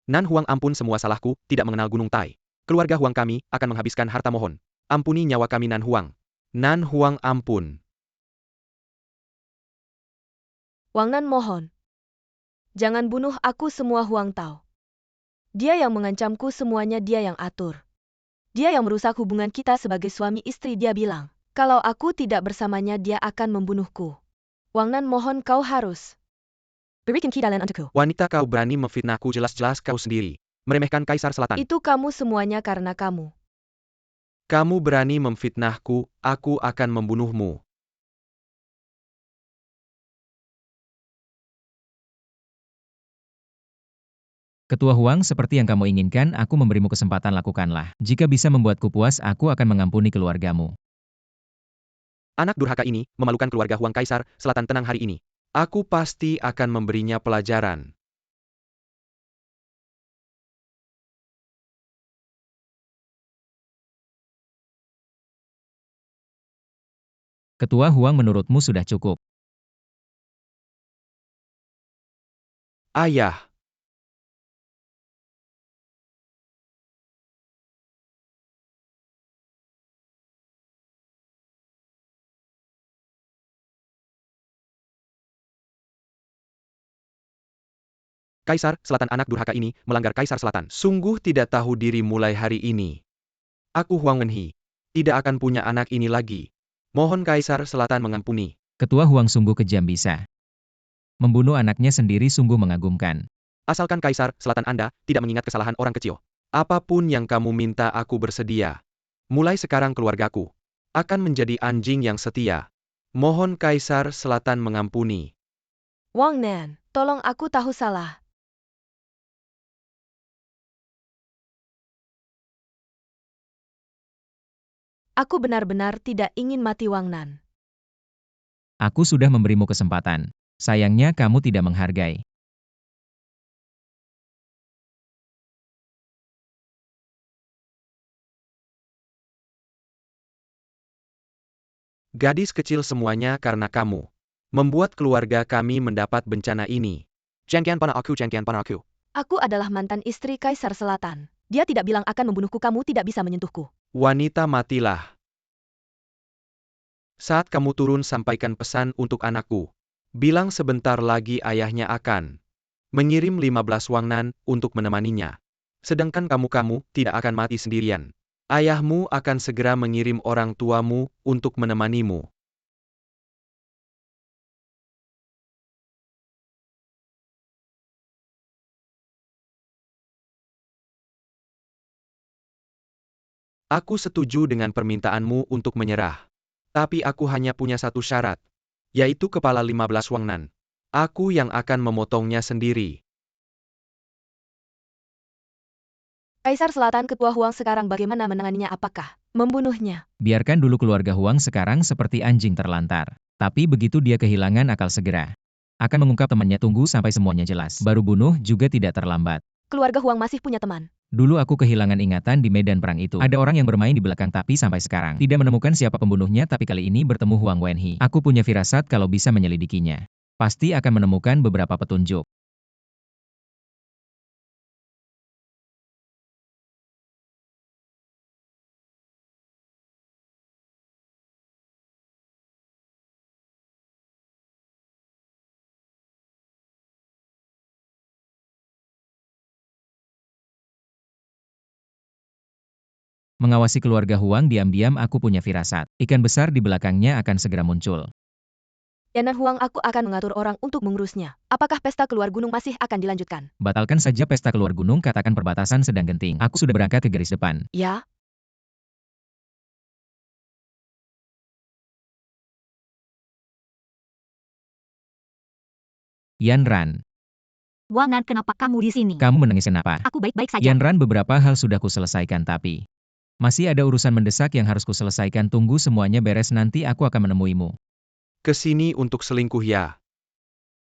Nan Huang, ampun, semua salahku, tidak mengenal Gunung Tai. Keluarga Huang kami akan menghabiskan harta, mohon. Ampuni nyawa kami Nan Huang. Nan Huang, ampun. Wang Nan, mohon. Jangan bunuh aku, semua Huang tahu. Dia yang mengancamku, semuanya dia yang atur. Dia yang merusak hubungan kita sebagai suami istri, dia bilang, kalau aku tidak bersamanya dia akan membunuhku. Wang Nan, mohon, kau harus berikan keadilan untukku. Wanita, kau berani memfitnahku, jelas-jelas kau sendiri meremehkan Kaisar Selatan. Itu kamu semuanya karena kamu. Kamu berani memfitnahku, aku akan membunuhmu. Ketua Huang, seperti yang kamu inginkan, aku memberimu kesempatan, lakukanlah. Jika bisa membuatku puas, aku akan mengampuni keluargamu. Anak durhaka ini memalukan keluarga Huang Kaisar Selatan. Tenang hari ini. Aku pasti akan memberinya pelajaran. Ketua Huang, menurutmu sudah cukup? Ayah. Kaisar Selatan, anak durhaka ini melanggar Kaisar Selatan. Sungguh tidak tahu diri mulai hari ini. Aku Huang Wenhi tidak akan punya anak ini lagi. Mohon Kaisar Selatan mengampuni. Ketua Huang sungguh kejam, bisa membunuh anaknya sendiri, sungguh mengagumkan. Asalkan Kaisar Selatan Anda tidak mengingat kesalahan orang kecil. Apapun yang kamu minta aku bersedia. Mulai sekarang keluargaku akan menjadi anjing yang setia. Mohon Kaisar Selatan mengampuni. Wang Nan, tolong, aku tahu salah. Aku benar-benar tidak ingin mati, Wang Nan. Aku sudah memberimu kesempatan. Sayangnya kamu tidak menghargai. Gadis kecil, semuanya karena kamu. Membuat keluarga kami mendapat bencana ini. Jangan panah aku, jangan panah aku. Aku adalah mantan istri Kaisar Selatan. Dia tidak bilang akan membunuhku, kamu tidak bisa menyentuhku. Wanita, matilah. Saat kamu turun, sampaikan pesan untuk anakku. Bilang sebentar lagi ayahnya akan mengirim 15 wangnan untuk menemaninya. Sedangkan kamu tidak akan mati sendirian. Ayahmu akan segera mengirim orang tuamu untuk menemanimu. Aku setuju dengan permintaanmu untuk menyerah. Tapi aku hanya punya satu syarat, yaitu kepala 15 wangnan. Aku yang akan memotongnya sendiri. Kaisar Selatan, Ketua Huang sekarang bagaimana menanganinya? Apakah membunuhnya? Biarkan dulu keluarga Huang sekarang seperti anjing terlantar. Tapi begitu dia kehilangan akal, segera akan mengungkap temannya. Tunggu sampai semuanya jelas. Baru bunuh juga tidak terlambat. Keluarga Huang masih punya teman. Dulu aku kehilangan ingatan di medan perang itu. Ada orang yang bermain di belakang, tapi sampai sekarang tidak menemukan siapa pembunuhnya. Tapi kali ini bertemu Huang Wenhi. Aku punya firasat kalau bisa menyelidikinya, pasti akan menemukan beberapa petunjuk. Mengawasi keluarga Huang diam-diam, aku punya firasat. Ikan besar di belakangnya akan segera muncul. Yanan Huang, aku akan mengatur orang untuk mengurusnya. Apakah pesta keluar gunung masih akan dilanjutkan? Batalkan saja pesta keluar gunung, katakan perbatasan sedang genting. Aku sudah berangkat ke garis depan. Ya. Yan Ran, Wang Nan, kenapa kamu di sini? kamu menangis kenapa? Aku baik-baik saja. Yan Ran, beberapa hal sudah kuselesaikan, tapi masih ada urusan mendesak yang harus kuselesaikan. Tunggu semuanya beres, nanti aku akan menemuimu. Kesini untuk selingkuh ya.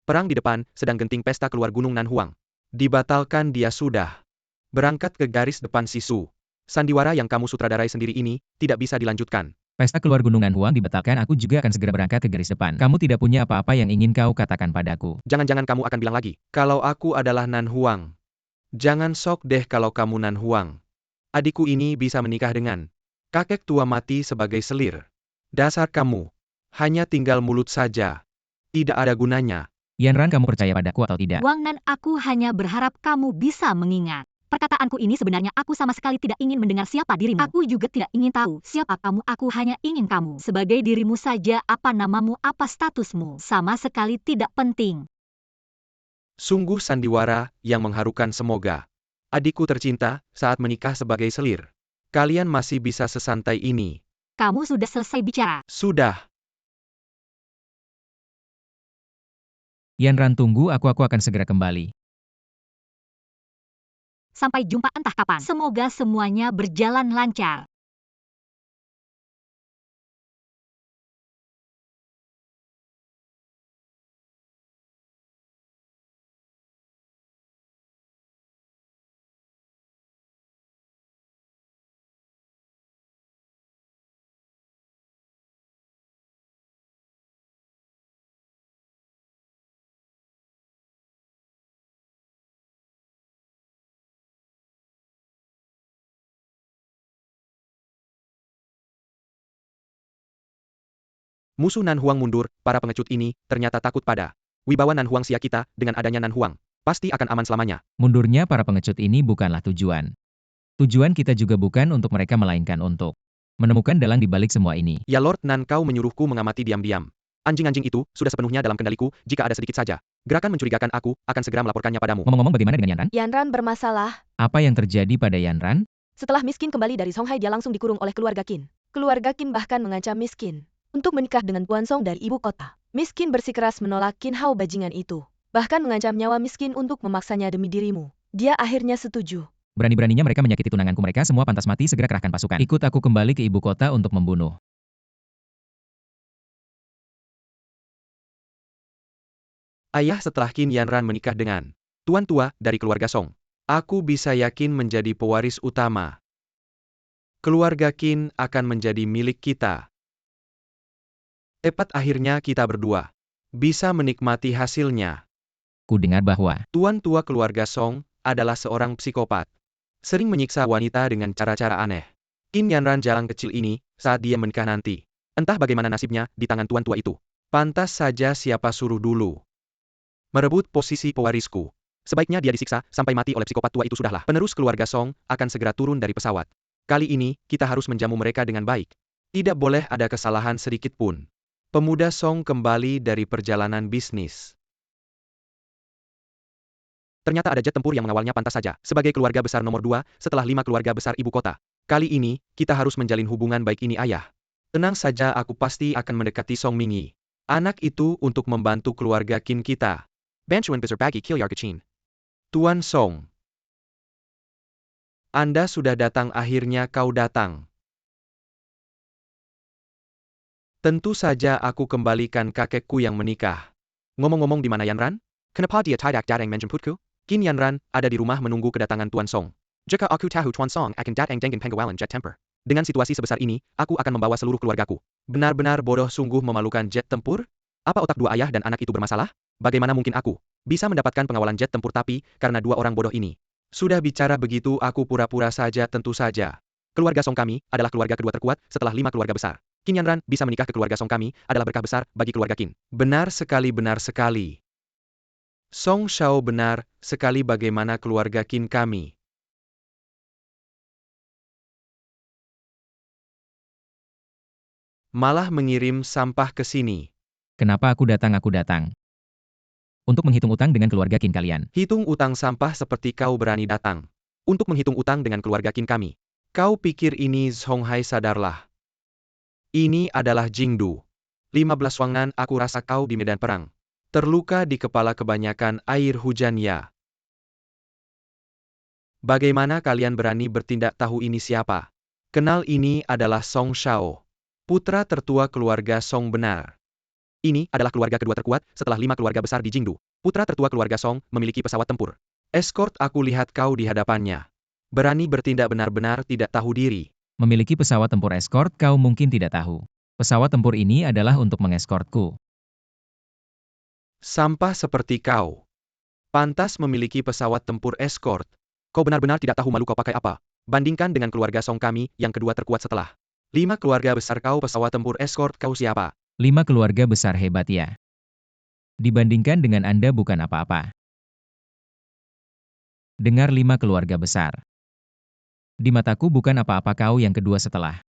Perang di depan sedang genting. Pesta keluar gunung Nan Huang dibatalkan. Dia sudah berangkat ke garis depan. Sisu, sandiwara yang kamu sutradarai sendiri ini tidak bisa dilanjutkan. Pesta keluar gunung Nan Huang dibatalkan, aku juga akan segera berangkat ke garis depan. Kamu tidak punya apa-apa yang ingin kau katakan padaku? Jangan-jangan kamu akan bilang lagi kalau aku adalah Nan Huang. Jangan sok deh kalau kamu Nan Huang. Adikku ini bisa menikah dengan kakek tua mati sebagai selir. Dasar kamu hanya tinggal mulut saja. Tidak ada gunanya. Yan Ran, kamu percaya padaku atau tidak? Wang Nan, aku hanya berharap kamu bisa mengingat. Perkataanku ini sebenarnya aku sama sekali tidak ingin mendengar siapa dirimu. Aku juga tidak ingin tahu siapa kamu. Aku hanya ingin kamu sebagai dirimu saja. Apa namamu, apa statusmu, sama sekali tidak penting. Sungguh sandiwara yang mengharukan. Semoga adikku tercinta saat menikah sebagai selir, kalian masih bisa sesantai ini. Kamu sudah selesai bicara. Sudah. Yan Ran, tunggu, aku akan segera kembali. Sampai jumpa entah kapan. Semoga semuanya berjalan lancar. Musuh Nan Huang mundur, para pengecut ini ternyata takut pada wibawa Nan Huang. Sia kita, dengan adanya Nan Huang, pasti akan aman selamanya. Mundurnya para pengecut ini bukanlah tujuan. Tujuan kita juga bukan untuk mereka melainkan untuk menemukan dalang di balik semua ini. Ya Lord Nan, kau menyuruhku mengamati diam-diam. Anjing-anjing itu sudah sepenuhnya dalam kendaliku. Jika ada sedikit saja gerakan mencurigakan, aku akan segera melaporkannya padamu. Ngomong-ngomong, bagaimana dengan Yanran? Yanran bermasalah. Apa yang terjadi pada Yanran? Setelah Miskin kembali dari Songhai, dia langsung dikurung oleh keluarga Qin. Keluarga Qin bahkan mengancam Miskin untuk menikah dengan Tuan Song dari ibu kota. Miskin bersikeras menolak Qin Hao bajingan itu. Bahkan mengancam nyawa Miskin untuk memaksanya demi dirimu. Dia akhirnya setuju. Berani-beraninya mereka menyakiti tunanganku. Mereka semua pantas mati. Segera kerahkan pasukan. Ikut aku kembali ke ibu kota untuk membunuh. Ayah, setelah Qin Yanran menikah dengan tuan tua dari keluarga Song, aku bisa yakin menjadi pewaris utama. Keluarga Qin akan menjadi milik kita. Tepat akhirnya kita berdua bisa menikmati hasilnya. Ku dengar bahwa Tuan tua keluarga Song adalah seorang psikopat. Sering menyiksa wanita dengan cara-cara aneh. Qin Yanran jalang kecil ini, saat dia menikah nanti, entah bagaimana nasibnya di tangan tuan tua itu. Pantas saja siapa suruh dulu merebut posisi pewarisku. Sebaiknya dia disiksa sampai mati oleh psikopat tua itu. Sudahlah. Penerus keluarga Song akan segera turun dari pesawat. Kali ini, kita harus menjamu mereka dengan baik. Tidak boleh ada kesalahan sedikit pun. Pemuda Song kembali dari perjalanan bisnis. Ternyata ada jet tempur yang mengawalnya. Pantas saja, sebagai keluarga besar nomor 2, setelah 5 keluarga besar ibu kota. Kali ini, kita harus menjalin hubungan baik ini, ayah. Tenang saja, aku pasti akan mendekati Song Mingyi. Anak itu untuk membantu keluarga Qin kita. Banchuan besar bagi Kilyar Kechin. Tuan Song. Anda sudah datang, akhirnya kau datang. Tentu saja aku kembalikan kakekku yang menikah. Ngomong-ngomong, di mana Yanran? Kenapa dia tidak datang menjemputku? Qin Yanran ada di rumah menunggu kedatangan Tuan Song. Jika aku tahu Tuan Song akan datang dengan penggawalan jet tempur. Dengan situasi sebesar ini, aku akan membawa seluruh keluargaku. Benar-benar bodoh, sungguh memalukan jet tempur? Apa otak dua ayah dan anak itu bermasalah? Bagaimana mungkin aku bisa mendapatkan pengawalan jet tempur tapi karena dua orang bodoh ini? Sudah bicara begitu, aku pura-pura saja. Tentu saja. Keluarga Song kami adalah keluarga kedua terkuat setelah 5 keluarga besar. Qin Yanran bisa menikah ke keluarga Song kami adalah berkah besar bagi keluarga Qin. Benar sekali, benar sekali. Song Shao benar sekali. Bagaimana keluarga Qin kami malah mengirim sampah ke sini. kenapa aku datang? Aku datang untuk menghitung utang dengan keluarga Qin kalian. Hitung utang sampah? Seperti kau berani datang untuk menghitung utang dengan keluarga Qin kami. Kau pikir ini Songhai? Sadarlah. Ini adalah Jingdu. 15 wangan. Aku rasa kau di medan perang. Terluka di kepala kebanyakan air hujan ya. Bagaimana kalian berani bertindak? Tahu ini siapa? Kenal, ini adalah Song Shao. Putra tertua keluarga Song. Benar. Ini adalah keluarga kedua terkuat setelah 5 keluarga besar di Jingdu. Putra tertua keluarga Song memiliki pesawat tempur. Escort, aku lihat kau di hadapannya. Berani bertindak, benar-benar tidak tahu diri. Memiliki pesawat tempur escort, kau mungkin tidak tahu. Pesawat tempur ini adalah untuk mengeskortku. Sampah seperti kau. Pantas memiliki pesawat tempur escort. Kau benar-benar tidak tahu malu. Kau pakai apa? Bandingkan dengan keluarga Song kami yang kedua terkuat setelah 5 keluarga besar. Kau pesawat tempur escort. Kau siapa? 5 keluarga besar hebat ya. Dibandingkan dengan Anda bukan apa-apa. Dengar 5 keluarga besar. Di mataku bukan apa-apa. Kau yang kedua setelah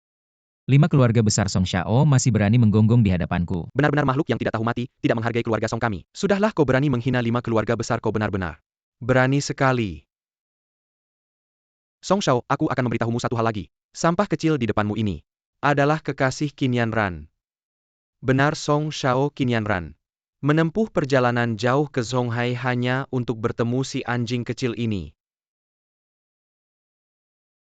5 keluarga besar Song Shao masih berani menggonggong di hadapanku. Benar-benar makhluk yang tidak tahu mati, tidak menghargai keluarga Song kami. Sudahlah, kau berani menghina 5 keluarga besar. Kau benar-benar berani sekali. Song Shao, aku akan memberitahumu satu hal lagi. Sampah kecil di depanmu ini adalah kekasih Qin Yanran. Benar, Song Shao. Qin Yanran menempuh perjalanan jauh ke Songhai hanya untuk bertemu si anjing kecil ini.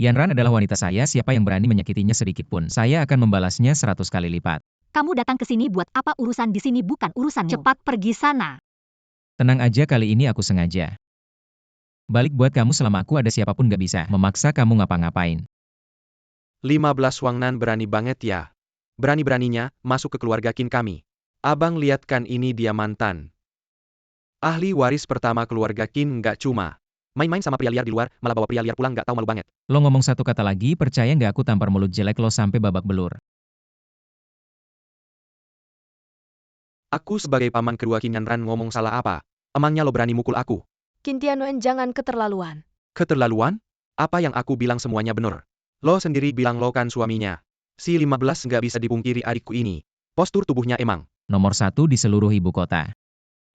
Yanran adalah wanita saya, siapa yang berani menyakitinya sedikit pun, saya akan membalasnya 100 kali lipat. Kamu datang ke sini buat apa? Urusan di sini bukan urusanmu. Cepat pergi sana. Tenang aja, kali ini aku sengaja. Balik buat kamu, selama aku ada siapapun gak bisa memaksa kamu ngapa-ngapain. 15 Wangnan berani banget ya. Berani-beraninya masuk ke keluarga Qin kami. Abang lihat kan, ini dia mantan ahli waris pertama keluarga Qin, nggak cuma main-main sama pria liar di luar, malah bawa pria liar pulang, nggak tahu malu banget. Lo ngomong satu kata lagi, percaya nggak aku tampar mulut jelek lo sampai babak belur. Aku sebagai paman kedua Qin Yanran ngomong salah apa? Emangnya lo berani mukul aku? Qin Tianwen, jangan keterlaluan. Keterlaluan? Apa yang aku bilang semuanya benar? Lo sendiri bilang lo kan suaminya. Si 15 nggak bisa dipungkiri adikku ini. Postur tubuhnya emang Nomor 1 di seluruh ibu kota.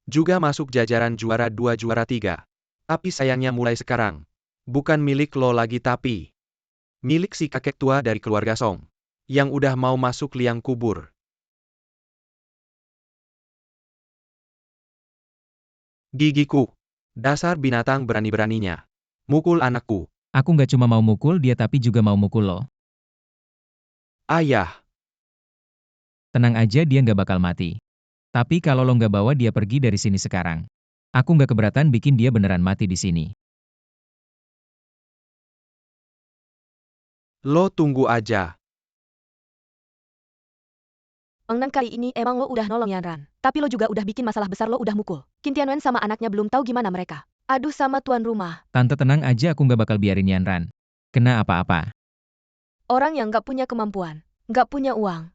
juga masuk jajaran juara 2 juara 3. Tapi sayangnya mulai sekarang, bukan milik lo lagi tapi milik si kakek tua dari keluarga Song, yang udah mau masuk liang kubur. Gigiku, dasar binatang berani-beraninya mukul anakku. Aku nggak cuma mau mukul dia tapi juga mau mukul lo. Ayah, Tenang aja, dia nggak bakal mati. Tapi kalau lo nggak bawa dia pergi dari sini sekarang, aku nggak keberatan bikin dia beneran mati di sini. lo tunggu aja. Wangnan, kali ini emang lo udah nolong Yanran. Tapi lo juga udah bikin masalah besar, lo udah mukul. Qin Tianwen sama anaknya belum tahu gimana mereka. Aduh sama tuan rumah. Tante tenang aja, aku nggak bakal biarin Yanran kena apa-apa. Orang yang nggak punya kemampuan, nggak punya uang.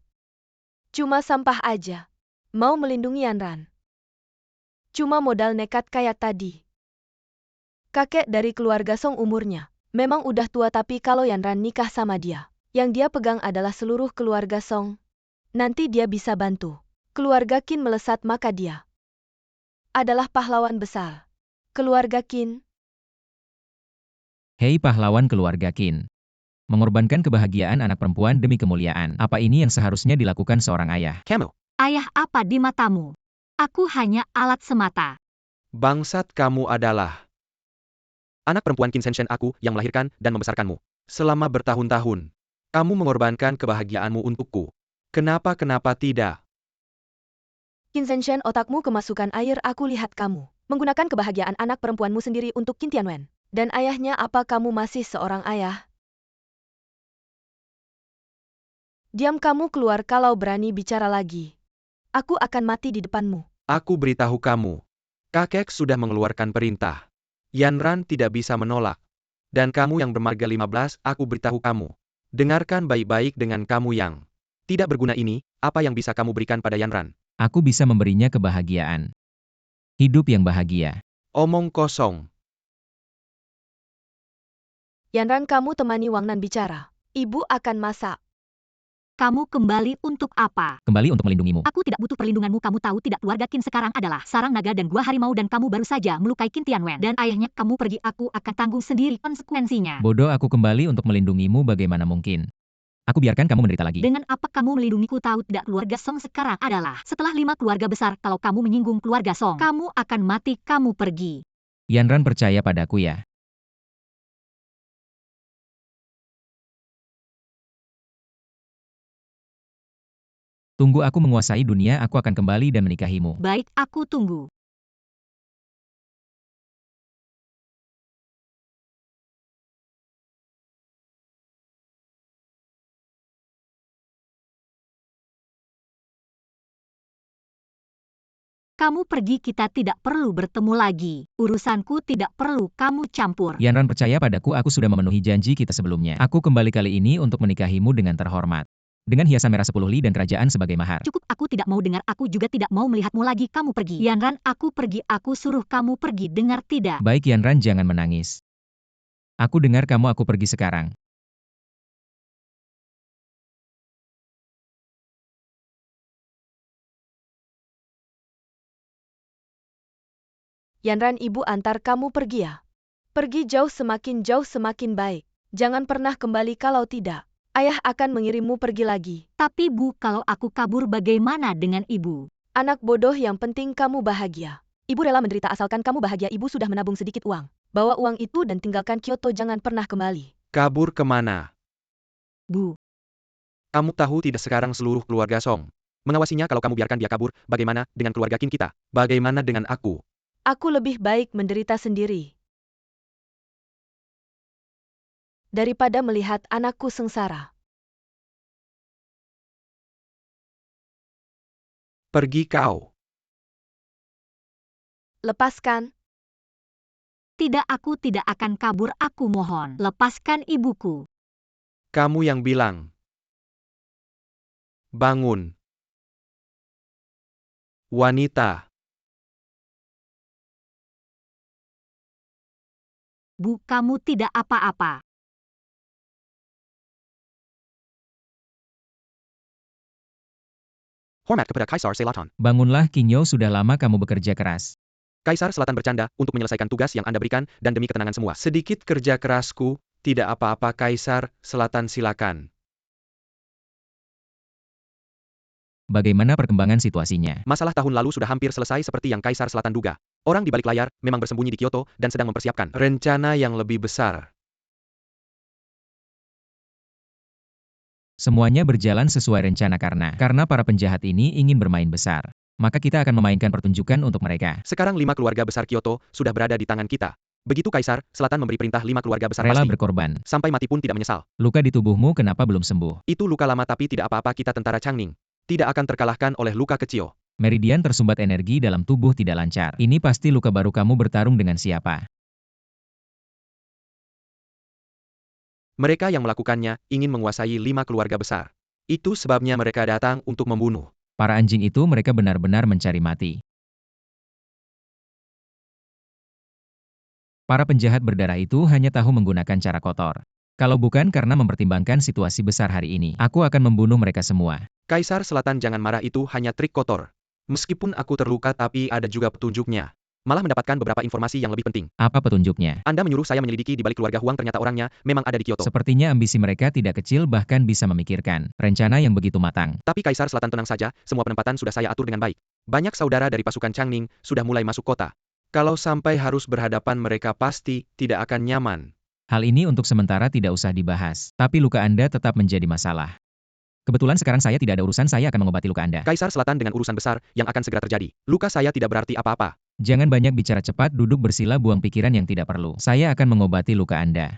Cuma sampah aja. Mau melindungi Yanran. Cuma modal nekat kayak tadi. Kakek dari keluarga Song umurnya memang udah tua, tapi kalau Yanran nikah sama dia, yang dia pegang adalah seluruh keluarga Song. Nanti dia bisa bantu keluarga Qin melesat, maka dia adalah pahlawan besar keluarga Qin. Hei pahlawan keluarga Qin. Mengorbankan kebahagiaan anak perempuan demi kemuliaan. Apa ini yang seharusnya dilakukan seorang ayah? Camel, Ayah apa di matamu? Aku hanya alat semata. bangsat, kamu adalah anak perempuan Qin Shenshen, aku yang melahirkan dan membesarkanmu. Selama bertahun-tahun, kamu mengorbankan kebahagiaanmu untukku. Kenapa tidak? Qin Shenshen, otakmu kemasukan air. Aku lihat kamu menggunakan kebahagiaan anak perempuanmu sendiri untuk Qin Tianwen. Dan ayahnya, apa kamu masih seorang ayah? Diam kamu, keluar kalau berani bicara lagi. Aku akan mati di depanmu. Aku beritahu kamu, kakek sudah mengeluarkan perintah. Yanran tidak bisa menolak. Dan kamu yang bermarga 15, aku beritahu kamu. Dengarkan baik-baik, dengan kamu yang tidak berguna ini, apa yang bisa kamu berikan pada Yanran? Aku bisa memberinya kebahagiaan. Hidup yang bahagia. Omong kosong. Yanran, kamu temani Wangnan bicara. Ibu akan masak. Kamu kembali untuk apa? Kembali untuk melindungimu. Aku tidak butuh perlindunganmu. Kamu tahu tidak, keluarga Qin sekarang adalah sarang naga dan gua harimau, dan kamu baru saja melukai Qin Tianwen dan ayahnya. Kamu pergi, aku akan tanggung sendiri konsekuensinya. Bodoh, aku kembali untuk melindungimu, bagaimana mungkin? Aku biarkan kamu menderita lagi. Dengan apa kamu melindungiku? Tahu tidak, keluarga Song sekarang adalah setelah 5 keluarga besar. Kalau kamu menyinggung keluarga Song, kamu akan mati. Kamu pergi. Yanran percaya padaku ya. Tunggu aku menguasai dunia, aku akan kembali dan menikahimu. Baik, aku tunggu. Kamu pergi, kita tidak perlu bertemu lagi. Urusanku tidak perlu kamu campur. Yanran percaya padaku, aku sudah memenuhi janji kita sebelumnya. Aku kembali kali ini untuk menikahimu dengan terhormat. Dengan hiasan merah 10 li dan kerajaan sebagai mahar. Cukup, aku tidak mau dengar. Aku juga tidak mau melihatmu lagi. Kamu pergi. Yanran, aku pergi. Aku suruh kamu pergi. Dengar tidak? Baik Yanran, jangan menangis. Aku dengar kamu, aku pergi sekarang. Yanran, ibu antar kamu pergi ya. Pergi jauh, semakin jauh semakin baik. Jangan pernah kembali, kalau tidak, ayah akan mengirimmu pergi lagi. Tapi Bu, kalau aku kabur bagaimana dengan Ibu? Anak bodoh, yang penting kamu bahagia. Ibu rela menderita asalkan kamu bahagia. Ibu sudah menabung sedikit uang. Bawa uang itu dan tinggalkan Kyoto, jangan pernah kembali. Kabur kemana? Bu, Kamu tahu tidak sekarang seluruh keluarga Song mengawasinya kalau kamu biarkan dia kabur, bagaimana dengan keluarga Qin kita? Bagaimana dengan aku? Aku lebih baik menderita sendiri daripada melihat anakku sengsara. Pergi kau. Lepaskan. tidak, aku tidak akan kabur, aku mohon. Lepaskan ibuku. Kamu yang bilang. Bangun. Wanita. Bu, kamu tidak apa-apa. Hormat kepada Kaisar Selatan. Bangunlah Qingyo, sudah lama kamu bekerja keras. Kaisar Selatan bercanda untuk menyelesaikan tugas yang Anda berikan dan demi ketenangan semua. Sedikit kerja kerasku, tidak apa-apa Kaisar Selatan, silakan. Bagaimana perkembangan situasinya? Masalah tahun lalu sudah hampir selesai seperti yang Kaisar Selatan duga. Orang di balik layar memang bersembunyi di Kyoto dan sedang mempersiapkan rencana yang lebih besar. Semuanya berjalan sesuai rencana karena para penjahat ini ingin bermain besar. Maka kita akan memainkan pertunjukan untuk mereka. Sekarang 5 keluarga besar Kyoto sudah berada di tangan kita. Begitu Kaisar Selatan memberi perintah 5 keluarga besar Rela pasti. berkorban. Sampai mati pun tidak menyesal. Luka di tubuhmu kenapa belum sembuh? Itu luka lama tapi tidak apa-apa, kita tentara Changning. Tidak akan terkalahkan oleh luka kecil. Meridian tersumbat, energi dalam tubuh tidak lancar. Ini pasti luka baru. Kamu bertarung dengan siapa? Mereka yang melakukannya ingin menguasai 5 keluarga besar. Itu sebabnya mereka datang untuk membunuh. Para anjing itu, mereka benar-benar mencari mati. Para penjahat berdarah itu hanya tahu menggunakan cara kotor. Kalau bukan karena mempertimbangkan situasi besar hari ini, aku akan membunuh mereka semua. Kaisar Selatan, jangan marah, itu hanya trik kotor. Meskipun aku terluka tapi ada juga petunjuknya. Malah mendapatkan beberapa informasi yang lebih penting. Apa petunjuknya? Anda menyuruh saya menyelidiki di balik keluarga Huang, ternyata orangnya memang ada di Kyoto. Sepertinya ambisi mereka tidak kecil, bahkan bisa memikirkan rencana yang begitu matang. Tapi Kaisar Selatan, tenang saja, semua penempatan sudah saya atur dengan baik. Banyak saudara dari pasukan Changning sudah mulai masuk kota. Kalau sampai harus berhadapan mereka pasti tidak akan nyaman. Hal ini untuk sementara tidak usah dibahas, tapi luka Anda tetap menjadi masalah. Kebetulan sekarang saya tidak ada urusan, saya akan mengobati luka Anda. Kaisar Selatan, dengan urusan besar yang akan segera terjadi. Luka saya tidak berarti apa-apa. Jangan banyak bicara, cepat duduk bersila, buang pikiran yang tidak perlu. Saya akan mengobati luka Anda.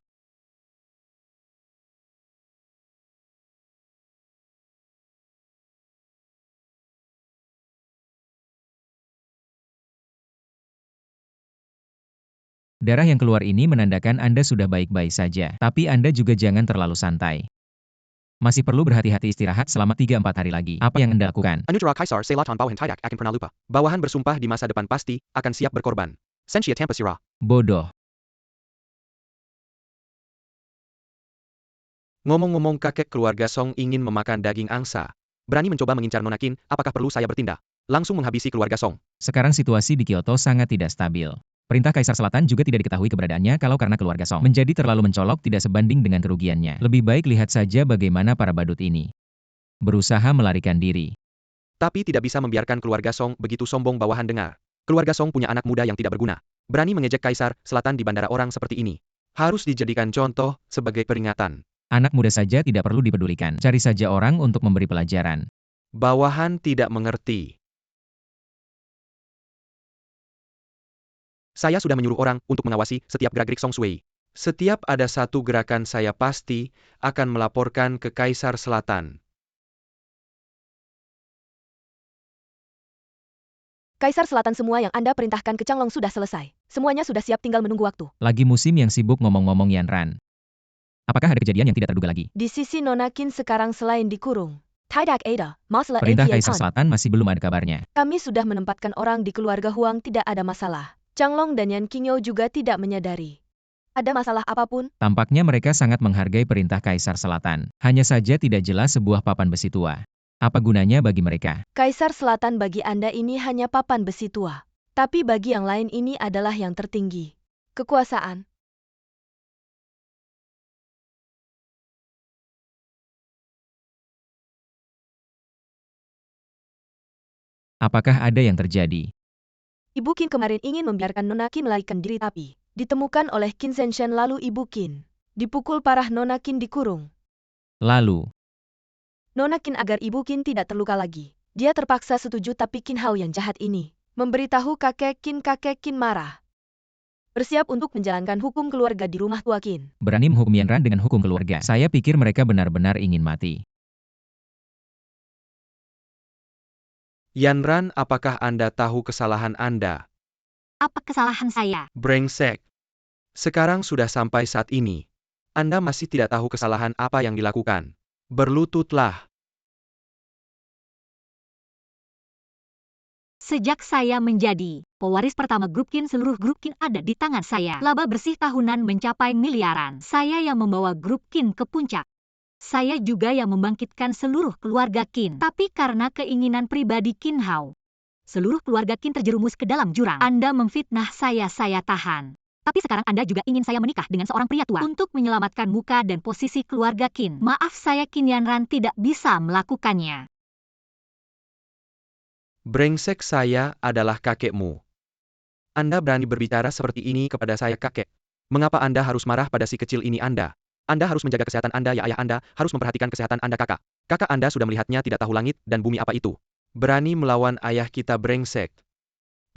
Darah yang keluar ini menandakan Anda sudah baik-baik saja. Tapi Anda juga jangan terlalu santai. Masih perlu berhati-hati, istirahat selama 3-4 hari lagi. Apa yang Anda lakukan? Anugerah Kaisar Selatan, bawahan tidak akan pernah lupa. Bawahan bersumpah di masa depan pasti akan siap berkorban. Senshia tanpa sirah. Bodoh. Ngomong-ngomong, kakek keluarga Song ingin memakan daging angsa. Berani mencoba mengincar Nona Qin, apakah perlu saya bertindak? Langsung menghabisi keluarga Song. Sekarang situasi di Kyoto sangat tidak stabil. Perintah Kaisar Selatan juga tidak diketahui keberadaannya kalau karena keluarga Song menjadi terlalu mencolok tidak sebanding dengan kerugiannya. Lebih baik lihat saja bagaimana para badut ini berusaha melarikan diri. Tapi tidak bisa membiarkan keluarga Song begitu sombong, bawahan dengar. Keluarga Song punya anak muda yang tidak berguna. Berani mengejek Kaisar Selatan di bandara orang seperti ini. Harus dijadikan contoh sebagai peringatan. Anak muda saja tidak perlu dipedulikan. Cari saja orang untuk memberi pelajaran. Bawahan tidak mengerti. Saya sudah menyuruh orang untuk mengawasi setiap gerak-gerik Song Sui. Setiap ada satu gerakan saya pasti akan melaporkan ke Kaisar Selatan. Kaisar Selatan, semua yang Anda perintahkan ke Changlong sudah selesai. Semuanya sudah siap, tinggal menunggu waktu. Lagi musim yang sibuk ngomong-ngomong, Yanran. Apakah ada kejadian yang tidak terduga lagi? Di sisi Nona Qin sekarang selain dikurung, Tidak ada masalah. Perintah Kaisar Selatan masih belum ada kabarnya. Kami sudah menempatkan orang di keluarga Huang, tidak ada masalah. Changlong dan Yan Qingyo juga tidak menyadari ada masalah apapun. Tampaknya mereka sangat menghargai perintah Kaisar Selatan. Hanya saja tidak jelas sebuah papan besi tua. Apa gunanya bagi mereka? Kaisar Selatan, bagi Anda ini hanya papan besi tua. Tapi bagi yang lain ini adalah yang tertinggi. Kekuasaan. Apakah ada yang terjadi? Ibu Qin kemarin ingin membiarkan Nona Qin melarikan diri, tapi ditemukan oleh Qin Zenshan, lalu Ibu Qin Dipukul parah Nona Qin dikurung. Lalu, Nona Qin agar Ibu Qin tidak terluka lagi. Dia terpaksa setuju tapi Qin Hao yang jahat ini memberitahu kakek Qin marah. Bersiap untuk menjalankan hukum keluarga di rumah tua Qin. berani menghukum Yanran dengan hukum keluarga. Saya pikir mereka benar-benar ingin mati. Yanran, apakah Anda tahu kesalahan Anda? Apa kesalahan saya? Brengsek. Sekarang sudah sampai saat ini. Anda masih tidak tahu kesalahan apa yang dilakukan. Berlututlah. Sejak saya menjadi pewaris pertama grup Qin, seluruh grup Qin ada di tangan saya. Laba bersih tahunan mencapai miliaran. Saya yang membawa grup Qin ke puncak. Saya juga yang membangkitkan seluruh keluarga Qin. Tapi karena keinginan pribadi Qin Hao, seluruh keluarga Qin terjerumus ke dalam jurang. Anda memfitnah saya tahan. Tapi sekarang Anda juga ingin saya menikah dengan seorang pria tua untuk menyelamatkan muka dan posisi keluarga Qin. Maaf, saya Qin Yanran tidak bisa melakukannya. Brengsek, saya adalah kakekmu. Anda berani berbicara seperti ini kepada saya, kakek. Mengapa Anda harus marah pada si kecil ini Anda? Anda harus menjaga kesehatan Anda ya, ayah Anda harus memperhatikan kesehatan Anda, kakak. Kakak Anda sudah melihatnya tidak tahu langit dan bumi apa itu. Berani melawan ayah kita, brengsek.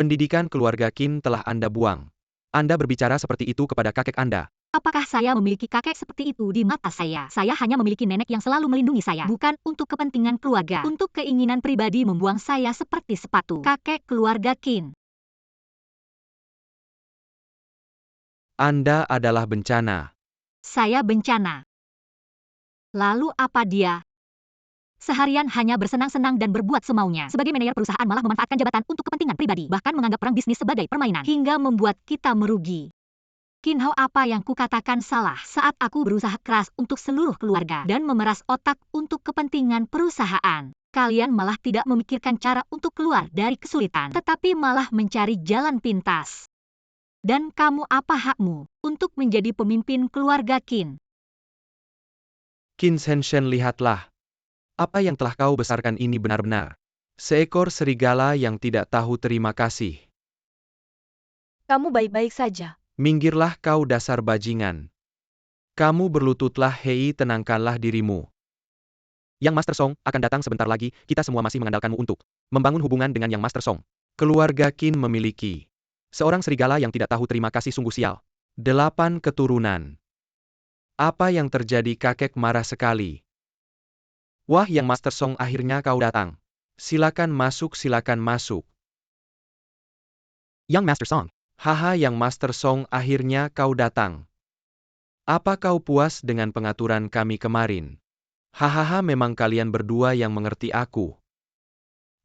Pendidikan keluarga Qin telah Anda buang. Anda berbicara seperti itu kepada kakek Anda. Apakah saya memiliki kakek seperti itu di mata saya? Saya hanya memiliki nenek yang selalu melindungi saya. Bukan untuk kepentingan keluarga. Untuk keinginan pribadi membuang saya seperti sepatu. Kakek keluarga Qin. Anda adalah bencana. Saya bencana. Lalu apa dia? Seharian hanya bersenang-senang dan berbuat semaunya. Sebagai manajer perusahaan malah memanfaatkan jabatan untuk kepentingan pribadi. Bahkan menganggap perang bisnis sebagai permainan. Hingga membuat kita merugi. Qin Hao, apa yang kukatakan salah saat aku berusaha keras untuk seluruh keluarga dan memeras otak untuk kepentingan perusahaan. Kalian malah tidak memikirkan cara untuk keluar dari kesulitan, tetapi malah mencari jalan pintas. Dan kamu, apa hakmu untuk menjadi pemimpin keluarga Qin? Qin Shenshen, lihatlah. Apa yang telah kau besarkan ini benar-benar seekor serigala yang tidak tahu terima kasih. Kamu baik-baik saja. Minggirlah kau dasar bajingan. Kamu berlututlah, hei, tenangkanlah dirimu. Yang Master Song akan datang sebentar lagi, kita semua masih mengandalkanmu untuk membangun hubungan dengan Yang Master Song. Keluarga Qin memiliki seorang serigala yang tidak tahu terima kasih, sungguh sial. 8 keturunan. Apa yang terjadi, kakek marah sekali. Wah, Yang Master Song, akhirnya kau datang. Silakan masuk, silakan masuk. Young Master Song. Haha, Yang Master Song, akhirnya kau datang. Apa kau puas dengan pengaturan kami kemarin? Hahaha, memang kalian berdua yang mengerti aku.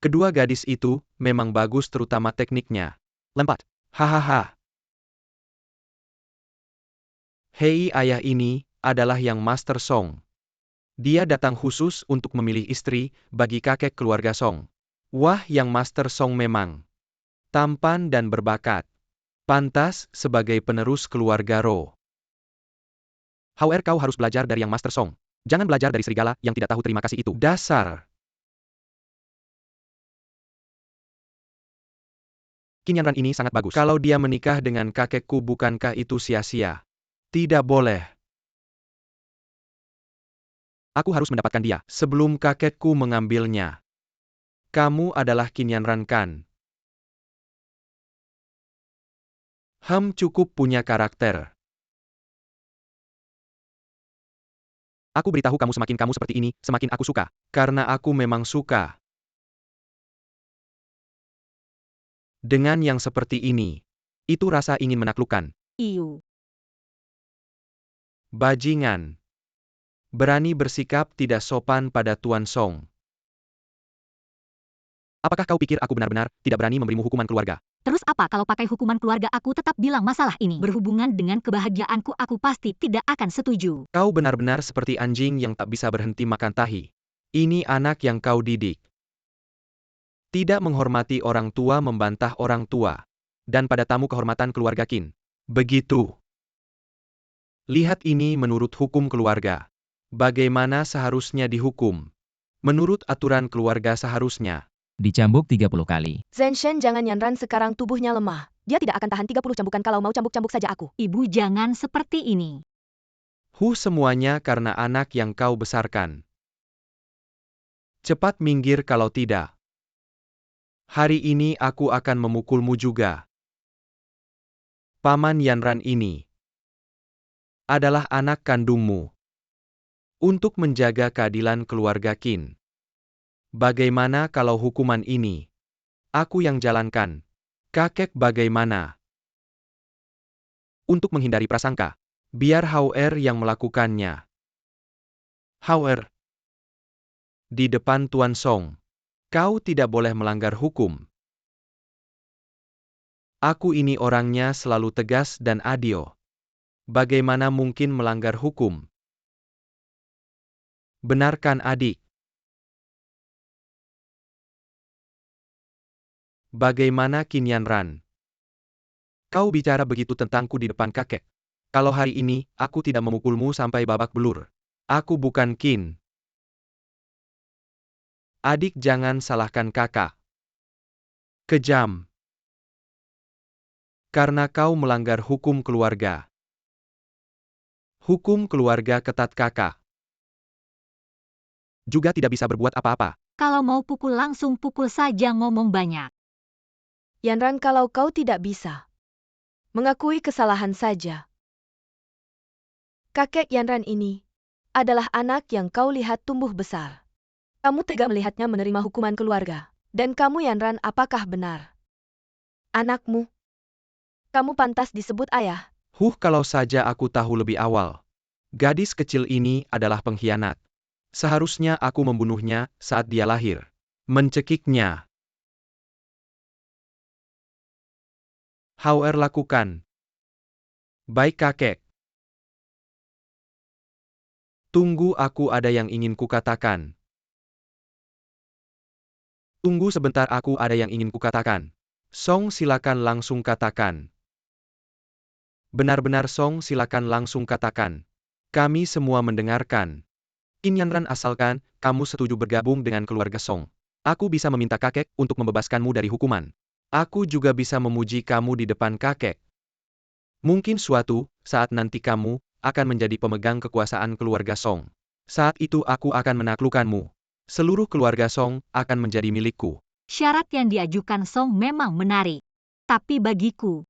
Kedua gadis itu memang bagus, terutama tekniknya. Lempat. Hahaha. Hei, ayah, ini adalah Yang Master Song. Dia datang khusus untuk memilih istri bagi kakek keluarga Song. Wah, Yang Master Song memang tampan dan berbakat. Pantas sebagai penerus keluarga Ro. However, kau harus belajar dari Yang Master Song. Jangan belajar dari serigala yang tidak tahu terima kasih itu. Dasar. Qin Yanran ini sangat bagus. Kalau dia menikah dengan kakekku, bukankah itu sia-sia? Tidak boleh. Aku harus mendapatkan dia sebelum kakekku mengambilnya. Kamu adalah Qin Yanran, kan? Cukup punya karakter. Aku beritahu kamu, semakin kamu seperti ini, semakin aku suka. Karena aku memang suka. Dengan yang seperti ini. Itu rasa ingin menaklukkan. Iu. Bajingan. Berani bersikap tidak sopan pada Tuan Song. Apakah kau pikir aku benar-benar tidak berani memberimu hukuman keluarga? Terus apa kalau pakai hukuman keluarga aku tetap bilang masalah ini berhubungan dengan kebahagiaanku, aku pasti tidak akan setuju. Kau benar-benar seperti anjing yang tak bisa berhenti makan tahi. Ini anak yang kau didik. Tidak menghormati orang tua, membantah orang tua. Dan pada tamu kehormatan keluarga Qin. Begitu. Lihat ini menurut hukum keluarga. Bagaimana seharusnya dihukum? Menurut aturan keluarga seharusnya Dicambuk 30 kali. Zenshen, jangan, Yanran sekarang tubuhnya lemah. Dia tidak akan tahan 30 cambukan kalau mau cambuk-cambuk saja aku. Ibu jangan seperti ini. Semuanya karena anak yang kau besarkan. Cepat minggir kalau tidak. Hari ini aku akan memukulmu juga. Paman Yanran ini adalah anak kandungmu. Untuk menjaga keadilan keluarga Qin. Bagaimana kalau hukuman ini aku yang jalankan? Kakek bagaimana? Untuk menghindari prasangka, biar Hauer yang melakukannya. Hauer. Di depan Tuan Song. Kau tidak boleh melanggar hukum. Aku ini orangnya selalu tegas dan adil. Bagaimana mungkin melanggar hukum? Benarkan adik? Bagaimana Qin Yanran? Kau bicara begitu tentangku di depan kakek. Kalau hari ini, aku tidak memukulmu sampai babak belur. Aku bukan Qin. Adik jangan salahkan kakak. Kejam. Karena kau melanggar hukum keluarga. Hukum keluarga ketat kakak. Juga tidak bisa berbuat apa-apa. Kalau mau pukul langsung pukul saja, ngomong banyak. Yanran, kalau kau tidak bisa mengakui kesalahan saja. Kakek Yanran ini adalah anak yang kau lihat tumbuh besar. Kamu tega melihatnya menerima hukuman keluarga. Dan kamu Yanran, apakah benar anakmu? Kamu pantas disebut ayah. Kalau saja aku tahu lebih awal. Gadis kecil ini adalah pengkhianat. Seharusnya aku membunuhnya saat dia lahir. Mencekiknya. Hauer lakukan. Baik kakek. Tunggu, aku ada yang ingin kukatakan. Tunggu sebentar, aku ada yang ingin kukatakan. Song, silakan langsung katakan. Benar-benar Song, silakan langsung katakan. Kami semua mendengarkan. Qin Yanran, asalkan kamu setuju bergabung dengan keluarga Song. Aku bisa meminta kakek untuk membebaskanmu dari hukuman. Aku juga bisa memuji kamu di depan kakek. Mungkin suatu saat nanti kamu akan menjadi pemegang kekuasaan keluarga Song. Saat itu aku akan menaklukkanmu. Seluruh keluarga Song akan menjadi milikku. Syarat yang diajukan Song memang menarik. Tapi bagiku,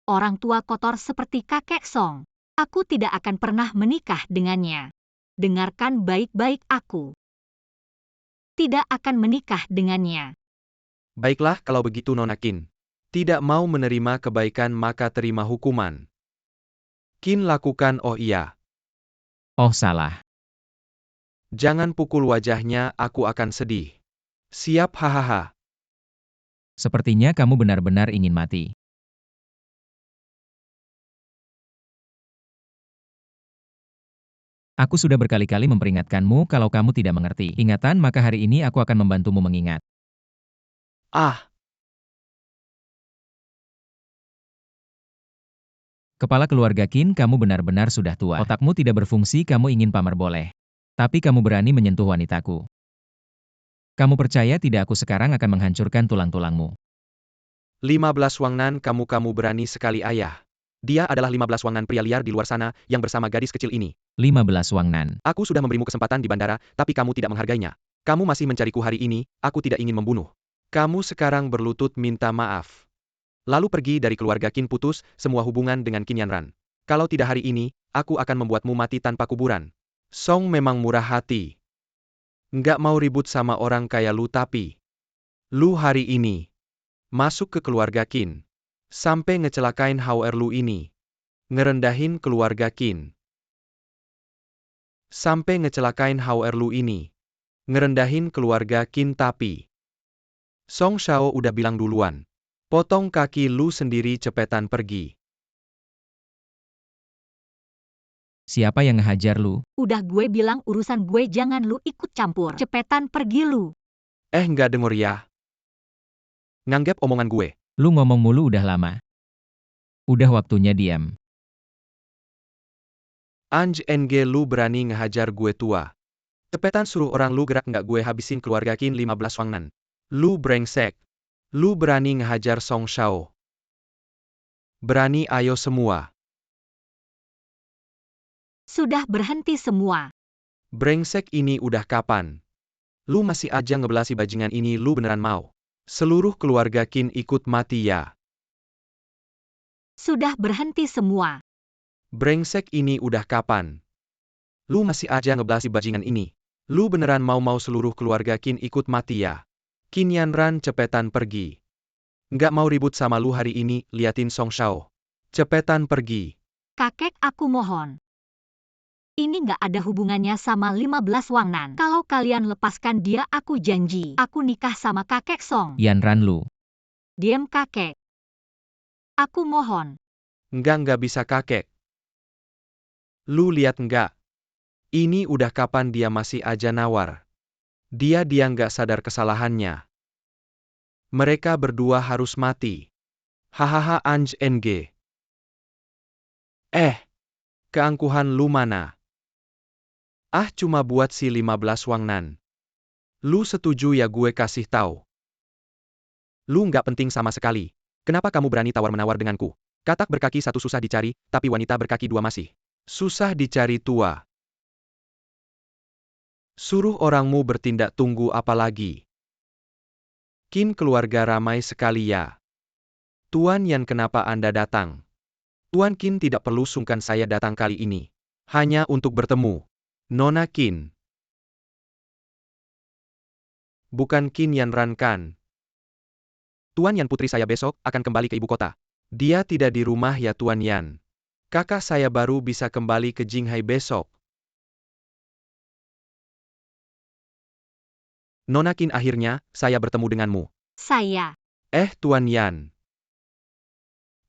orang tua kotor seperti kakek Song, aku tidak akan pernah menikah dengannya. Dengarkan baik-baik aku. Tidak akan menikah dengannya. Baiklah kalau begitu Nona Qin. Tidak mau menerima kebaikan maka terima hukuman. Qin lakukan. Oh iya. Oh salah. Jangan pukul wajahnya, aku akan sedih. Siap, hahaha. Sepertinya kamu benar-benar ingin mati. Aku sudah berkali-kali memperingatkanmu kalau kamu tidak mengerti ingatan, maka hari ini aku akan membantumu mengingat. Ah, Kepala keluarga Qin, kamu benar-benar sudah tua. Otakmu tidak berfungsi, kamu ingin pamer boleh. Tapi kamu berani menyentuh wanitaku. Kamu percaya tidak aku sekarang akan menghancurkan tulang-tulangmu. 15 Wangnan, kamu berani sekali ayah. Dia adalah 15 Wangnan, pria liar di luar sana yang bersama gadis kecil ini. 15 Wangnan. Aku sudah memberimu kesempatan di bandara, tapi kamu tidak menghargainya. Kamu masih mencariku hari ini, aku tidak ingin membunuh. Kamu sekarang berlutut minta maaf. Lalu pergi dari keluarga Qin, putus semua hubungan dengan Qin Yanran. Kalau tidak hari ini, aku akan membuatmu mati tanpa kuburan. Song memang murah hati. Nggak mau ribut sama orang kayak lu, tapi lu hari ini masuk ke keluarga Qin. Sampai ngecelakain Hauer lu ini. Ngerendahin keluarga Qin. Sampai ngecelakain Hauer lu ini. Ngerendahin keluarga Qin, tapi Song Shao udah bilang duluan. Potong kaki lu sendiri, cepetan pergi. Siapa yang ngehajar lu? Udah gue bilang urusan gue, jangan lu ikut campur. Cepetan pergi lu. Nggak denger ya. Nganggep omongan gue. Lu ngomong mulu udah lama. Udah waktunya diam. Anj NG, lu berani ngehajar gue tua. Cepetan suruh orang lu gerak, nggak gue habisin keluarga Qin 15 Wangnan. Lu brengsek. Lu berani ngehajar Song Shao. Berani, ayo semua. Sudah berhenti semua. Brengsek ini udah kapan? Lu masih aja ngebelasi bajingan ini, lu beneran mau? Seluruh keluarga Qin ikut mati ya? Sudah berhenti semua. Brengsek ini udah kapan? Lu masih aja ngebelasi bajingan ini? Lu beneran mau seluruh keluarga Qin ikut mati ya? Qin Yanran cepetan pergi. Nggak mau ribut sama lu hari ini, liatin Song Shao. Cepetan pergi. Kakek, aku mohon. Ini nggak ada hubungannya sama 15 Wangnan. Kalau kalian lepaskan dia, aku janji. Aku nikah sama kakek Song. Yanran Lu. Diam kakek. Aku mohon. Nggak bisa kakek. Lu lihat nggak? Ini udah kapan dia masih aja nawar. Dia nggak sadar kesalahannya. Mereka berdua harus mati. Hahaha Anj NG. Keangkuhan lu mana? Ah, cuma buat si 15 Wangnan. Lu setuju ya gue kasih tahu? Lu nggak penting sama sekali. Kenapa kamu berani tawar-menawar denganku? Katak berkaki satu susah dicari, tapi wanita berkaki dua masih susah dicari tua. Suruh orangmu bertindak, tunggu apa lagi? Qin keluarga ramai sekali ya. Tuan Yan, kenapa Anda datang? Tuan Qin tidak perlu sungkan, saya datang kali ini hanya untuk bertemu Nona Qin. Bukan Qin Yanran kan? Tuan Yan, putri saya besok akan kembali ke ibu kota. Dia tidak di rumah ya Tuan Yan. Kakak saya baru bisa kembali ke Jinghai besok. Nona Qin, akhirnya saya bertemu denganmu. Saya. Tuan Yan.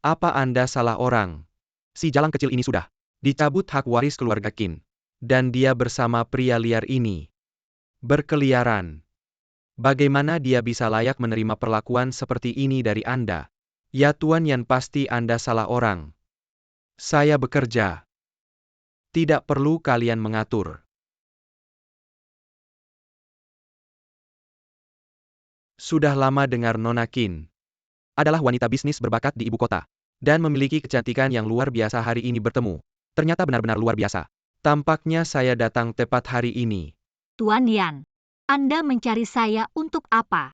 Apa Anda salah orang? Si jalang kecil ini sudah dicabut hak waris keluarga Qin. Dan dia bersama pria liar ini berkeliaran. Bagaimana dia bisa layak menerima perlakuan seperti ini dari Anda? Ya Tuan Yan, pasti Anda salah orang. Saya bekerja. Tidak perlu kalian mengatur. Sudah lama dengar Nona Qin adalah wanita bisnis berbakat di ibu kota. Dan memiliki kecantikan yang luar biasa. Hari ini bertemu. Ternyata benar-benar luar biasa. Tampaknya saya datang tepat hari ini. Tuan Yan. Anda mencari saya untuk apa?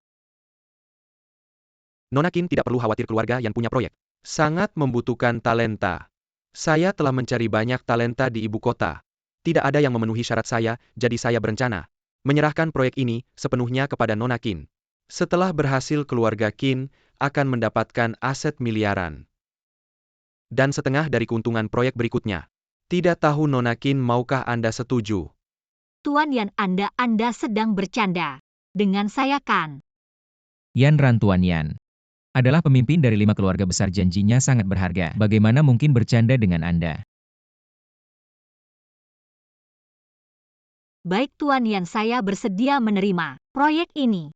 Nona Qin tidak perlu khawatir, keluarga yang punya proyek sangat membutuhkan talenta. Saya telah mencari banyak talenta di ibu kota. Tidak ada yang memenuhi syarat saya, jadi saya berencana menyerahkan proyek ini sepenuhnya kepada Nona Qin. Setelah berhasil, keluarga Qin akan mendapatkan aset miliaran. Dan setengah dari keuntungan proyek berikutnya. Tidak tahu Nona Qin, maukah Anda setuju? Tuan Yan, Anda sedang bercanda. Dengan saya kan? Yanran Tuan Yan. Adalah pemimpin dari 5 keluarga besar, janjinya sangat berharga. Bagaimana mungkin bercanda dengan Anda? Baik Tuan Yan, saya bersedia menerima proyek ini.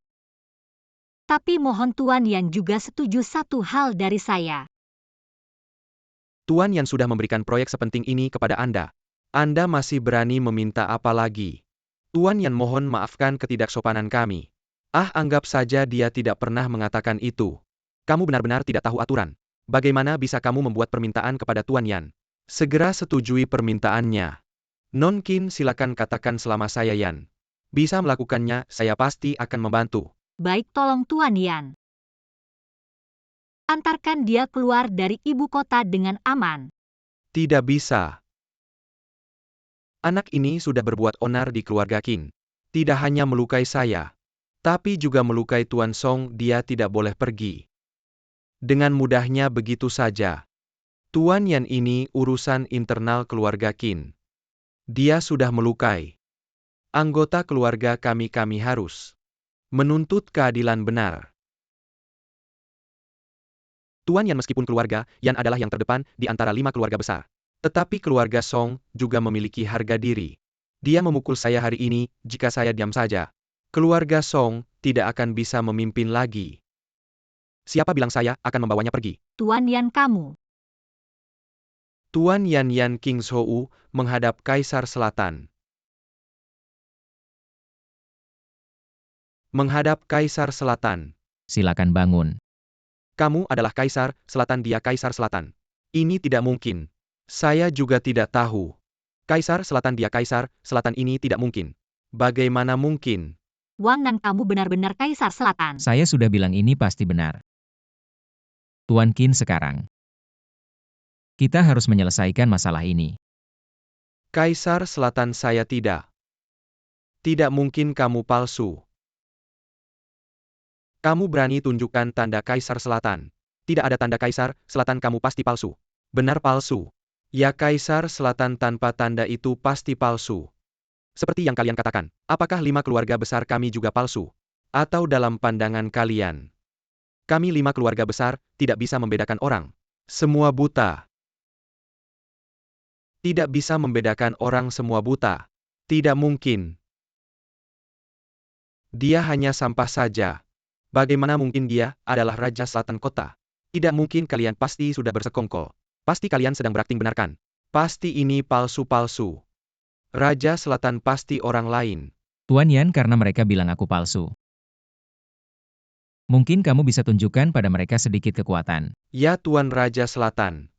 Tapi mohon Tuan Yan juga setuju satu hal dari saya. Tuan Yan sudah memberikan proyek sepenting ini kepada Anda. Anda masih berani meminta apa lagi? Tuan Yan, mohon maafkan ketidaksopanan kami. Anggap saja dia tidak pernah mengatakan itu. Kamu benar-benar tidak tahu aturan. Bagaimana bisa kamu membuat permintaan kepada Tuan Yan? Segera setujui permintaannya. Non Qin, silakan katakan selama saya Yan bisa melakukannya, saya pasti akan membantu. Baik, tolong Tuan Yan. Antarkan dia keluar dari ibu kota dengan aman. Tidak bisa. Anak ini sudah berbuat onar di keluarga Qin. Tidak hanya melukai saya, tapi juga melukai Tuan Song. Dia tidak boleh pergi dengan mudahnya begitu saja. Tuan Yan, ini urusan internal keluarga Qin. Dia sudah melukai anggota keluarga kami. Kami harus menuntut keadilan benar. Tuan Yan, meskipun keluarga Yan adalah yang terdepan di antara 5 keluarga besar, tetapi keluarga Song juga memiliki harga diri. Dia memukul saya hari ini, jika saya diam saja, keluarga Song tidak akan bisa memimpin lagi. Siapa bilang saya akan membawanya pergi? Tuan Yan, kamu. Tuan Yan Kingshou menghadap Kaisar Selatan. Menghadap Kaisar Selatan. Silakan bangun. Kamu adalah Kaisar Selatan, dia Kaisar Selatan. Ini tidak mungkin. Saya juga tidak tahu. Kaisar Selatan, dia Kaisar Selatan, ini tidak mungkin. Bagaimana mungkin? Wang Nan, kamu benar-benar Kaisar Selatan. Saya sudah bilang ini pasti benar. Tuan Qin, sekarang kita harus menyelesaikan masalah ini. Kaisar Selatan, saya tidak. Tidak mungkin kamu palsu. Kamu berani tunjukkan tanda Kaisar Selatan. Tidak ada tanda Kaisar Selatan, kamu pasti palsu. Benar palsu. Ya, Kaisar Selatan tanpa tanda itu pasti palsu. Seperti yang kalian katakan, apakah 5 keluarga besar kami juga palsu? Atau dalam pandangan kalian, kami 5 keluarga besar tidak bisa membedakan orang? Semua buta. Tidak bisa membedakan orang, semua buta. Tidak mungkin. Dia hanya sampah saja. Bagaimana mungkin dia adalah Raja Selatan Kota? Tidak mungkin, kalian pasti sudah bersekongkol. Pasti kalian sedang berakting, benarkan? Pasti ini palsu-palsu. Raja Selatan pasti orang lain. Tuan Yan, karena mereka bilang aku palsu. Mungkin kamu bisa tunjukkan pada mereka sedikit kekuatan. Ya, Tuan Raja Selatan.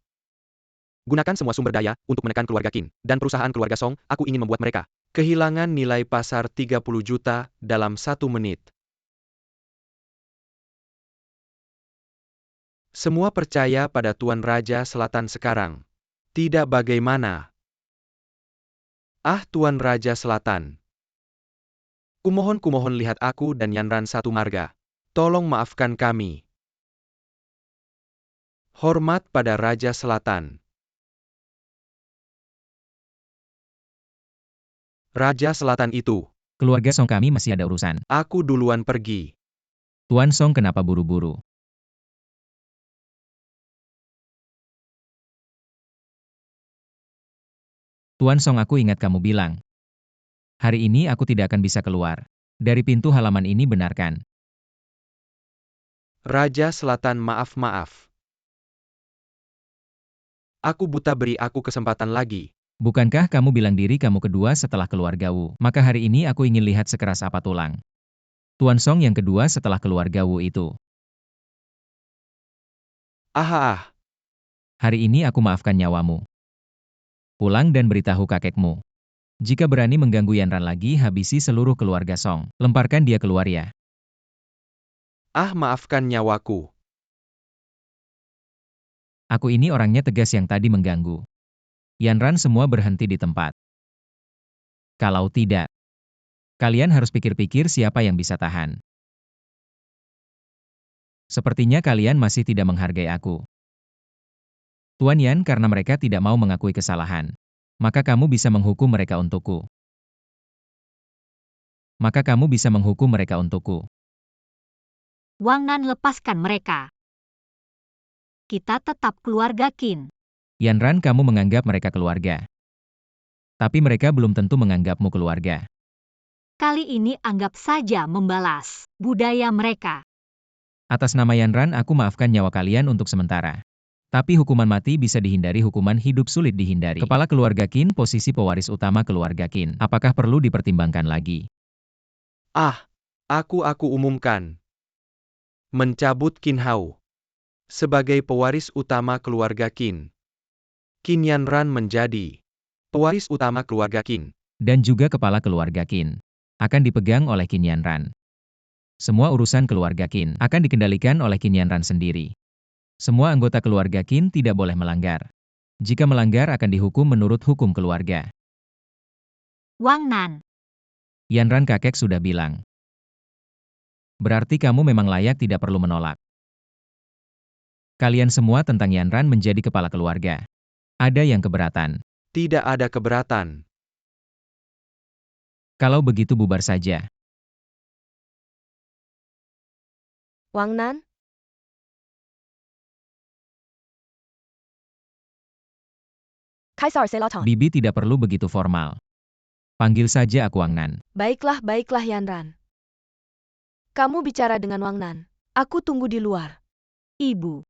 Gunakan semua sumber daya untuk menekan keluarga Qin dan perusahaan keluarga Song. Aku ingin membuat mereka kehilangan nilai pasar 30 juta dalam 1 menit. Semua percaya pada Tuan Raja Selatan sekarang. Tidak bagaimana. Ah, Tuan Raja Selatan. Kumohon lihat aku dan Yanran satu marga. Tolong maafkan kami. Hormat pada Raja Selatan. Raja Selatan itu. Keluarga Song, kami masih ada urusan. Aku duluan pergi. Tuan Song, kenapa buru-buru? Tuan Song, aku ingat kamu bilang, hari ini aku tidak akan bisa keluar dari pintu halaman ini, benarkan? Raja Selatan, maaf. Aku buta, beri aku kesempatan lagi. Bukankah kamu bilang diri kamu kedua setelah keluarga Wu? Maka hari ini aku ingin lihat sekeras apa tulang Tuan Song yang kedua setelah keluarga Wu itu. Ah. Hari ini aku maafkan nyawamu. Pulang dan beritahu kakekmu. Jika berani mengganggu Yanran lagi, habisi seluruh keluarga Song. Lemparkan dia keluar ya. Ah, maafkan nyawaku. Aku ini orangnya tegas yang tadi mengganggu Yanran, semua berhenti di tempat. Kalau tidak, kalian harus pikir-pikir siapa yang bisa tahan. Sepertinya kalian masih tidak menghargai aku. Tuan Yan, karena mereka tidak mau mengakui kesalahan, maka kamu bisa menghukum mereka untukku. Wang Nan, lepaskan mereka. Kita tetap keluarga Qin. Yanran, kamu menganggap mereka keluarga. Tapi mereka belum tentu menganggapmu keluarga. Kali ini anggap saja membalas budaya mereka. Atas nama Yanran, aku maafkan nyawa kalian untuk sementara. Tapi hukuman mati bisa dihindari, hukuman hidup sulit dihindari. Kepala keluarga Qin, posisi pewaris utama keluarga Qin. Apakah perlu dipertimbangkan lagi? Ah, aku umumkan. Mencabut Qin Hao. Sebagai pewaris utama keluarga Qin. Qin Yanran menjadi pewaris utama keluarga Qin. Dan juga kepala keluarga Qin akan dipegang oleh Qin Yanran. Semua urusan keluarga Qin akan dikendalikan oleh Qin Yanran sendiri. Semua anggota keluarga Qin tidak boleh melanggar. Jika melanggar akan dihukum menurut hukum keluarga. Wang Nan. Yanran, kakek sudah bilang. Berarti kamu memang layak, tidak perlu menolak. Kalian semua tentang Yanran menjadi kepala keluarga. Ada yang keberatan? Tidak ada keberatan. Kalau begitu bubar saja. Wang Nan? Kaisar Selatan. Bibi tidak perlu begitu formal. Panggil saja aku Wang Nan. Baiklah Yanran. Kamu bicara dengan Wang Nan. Aku tunggu di luar. Ibu.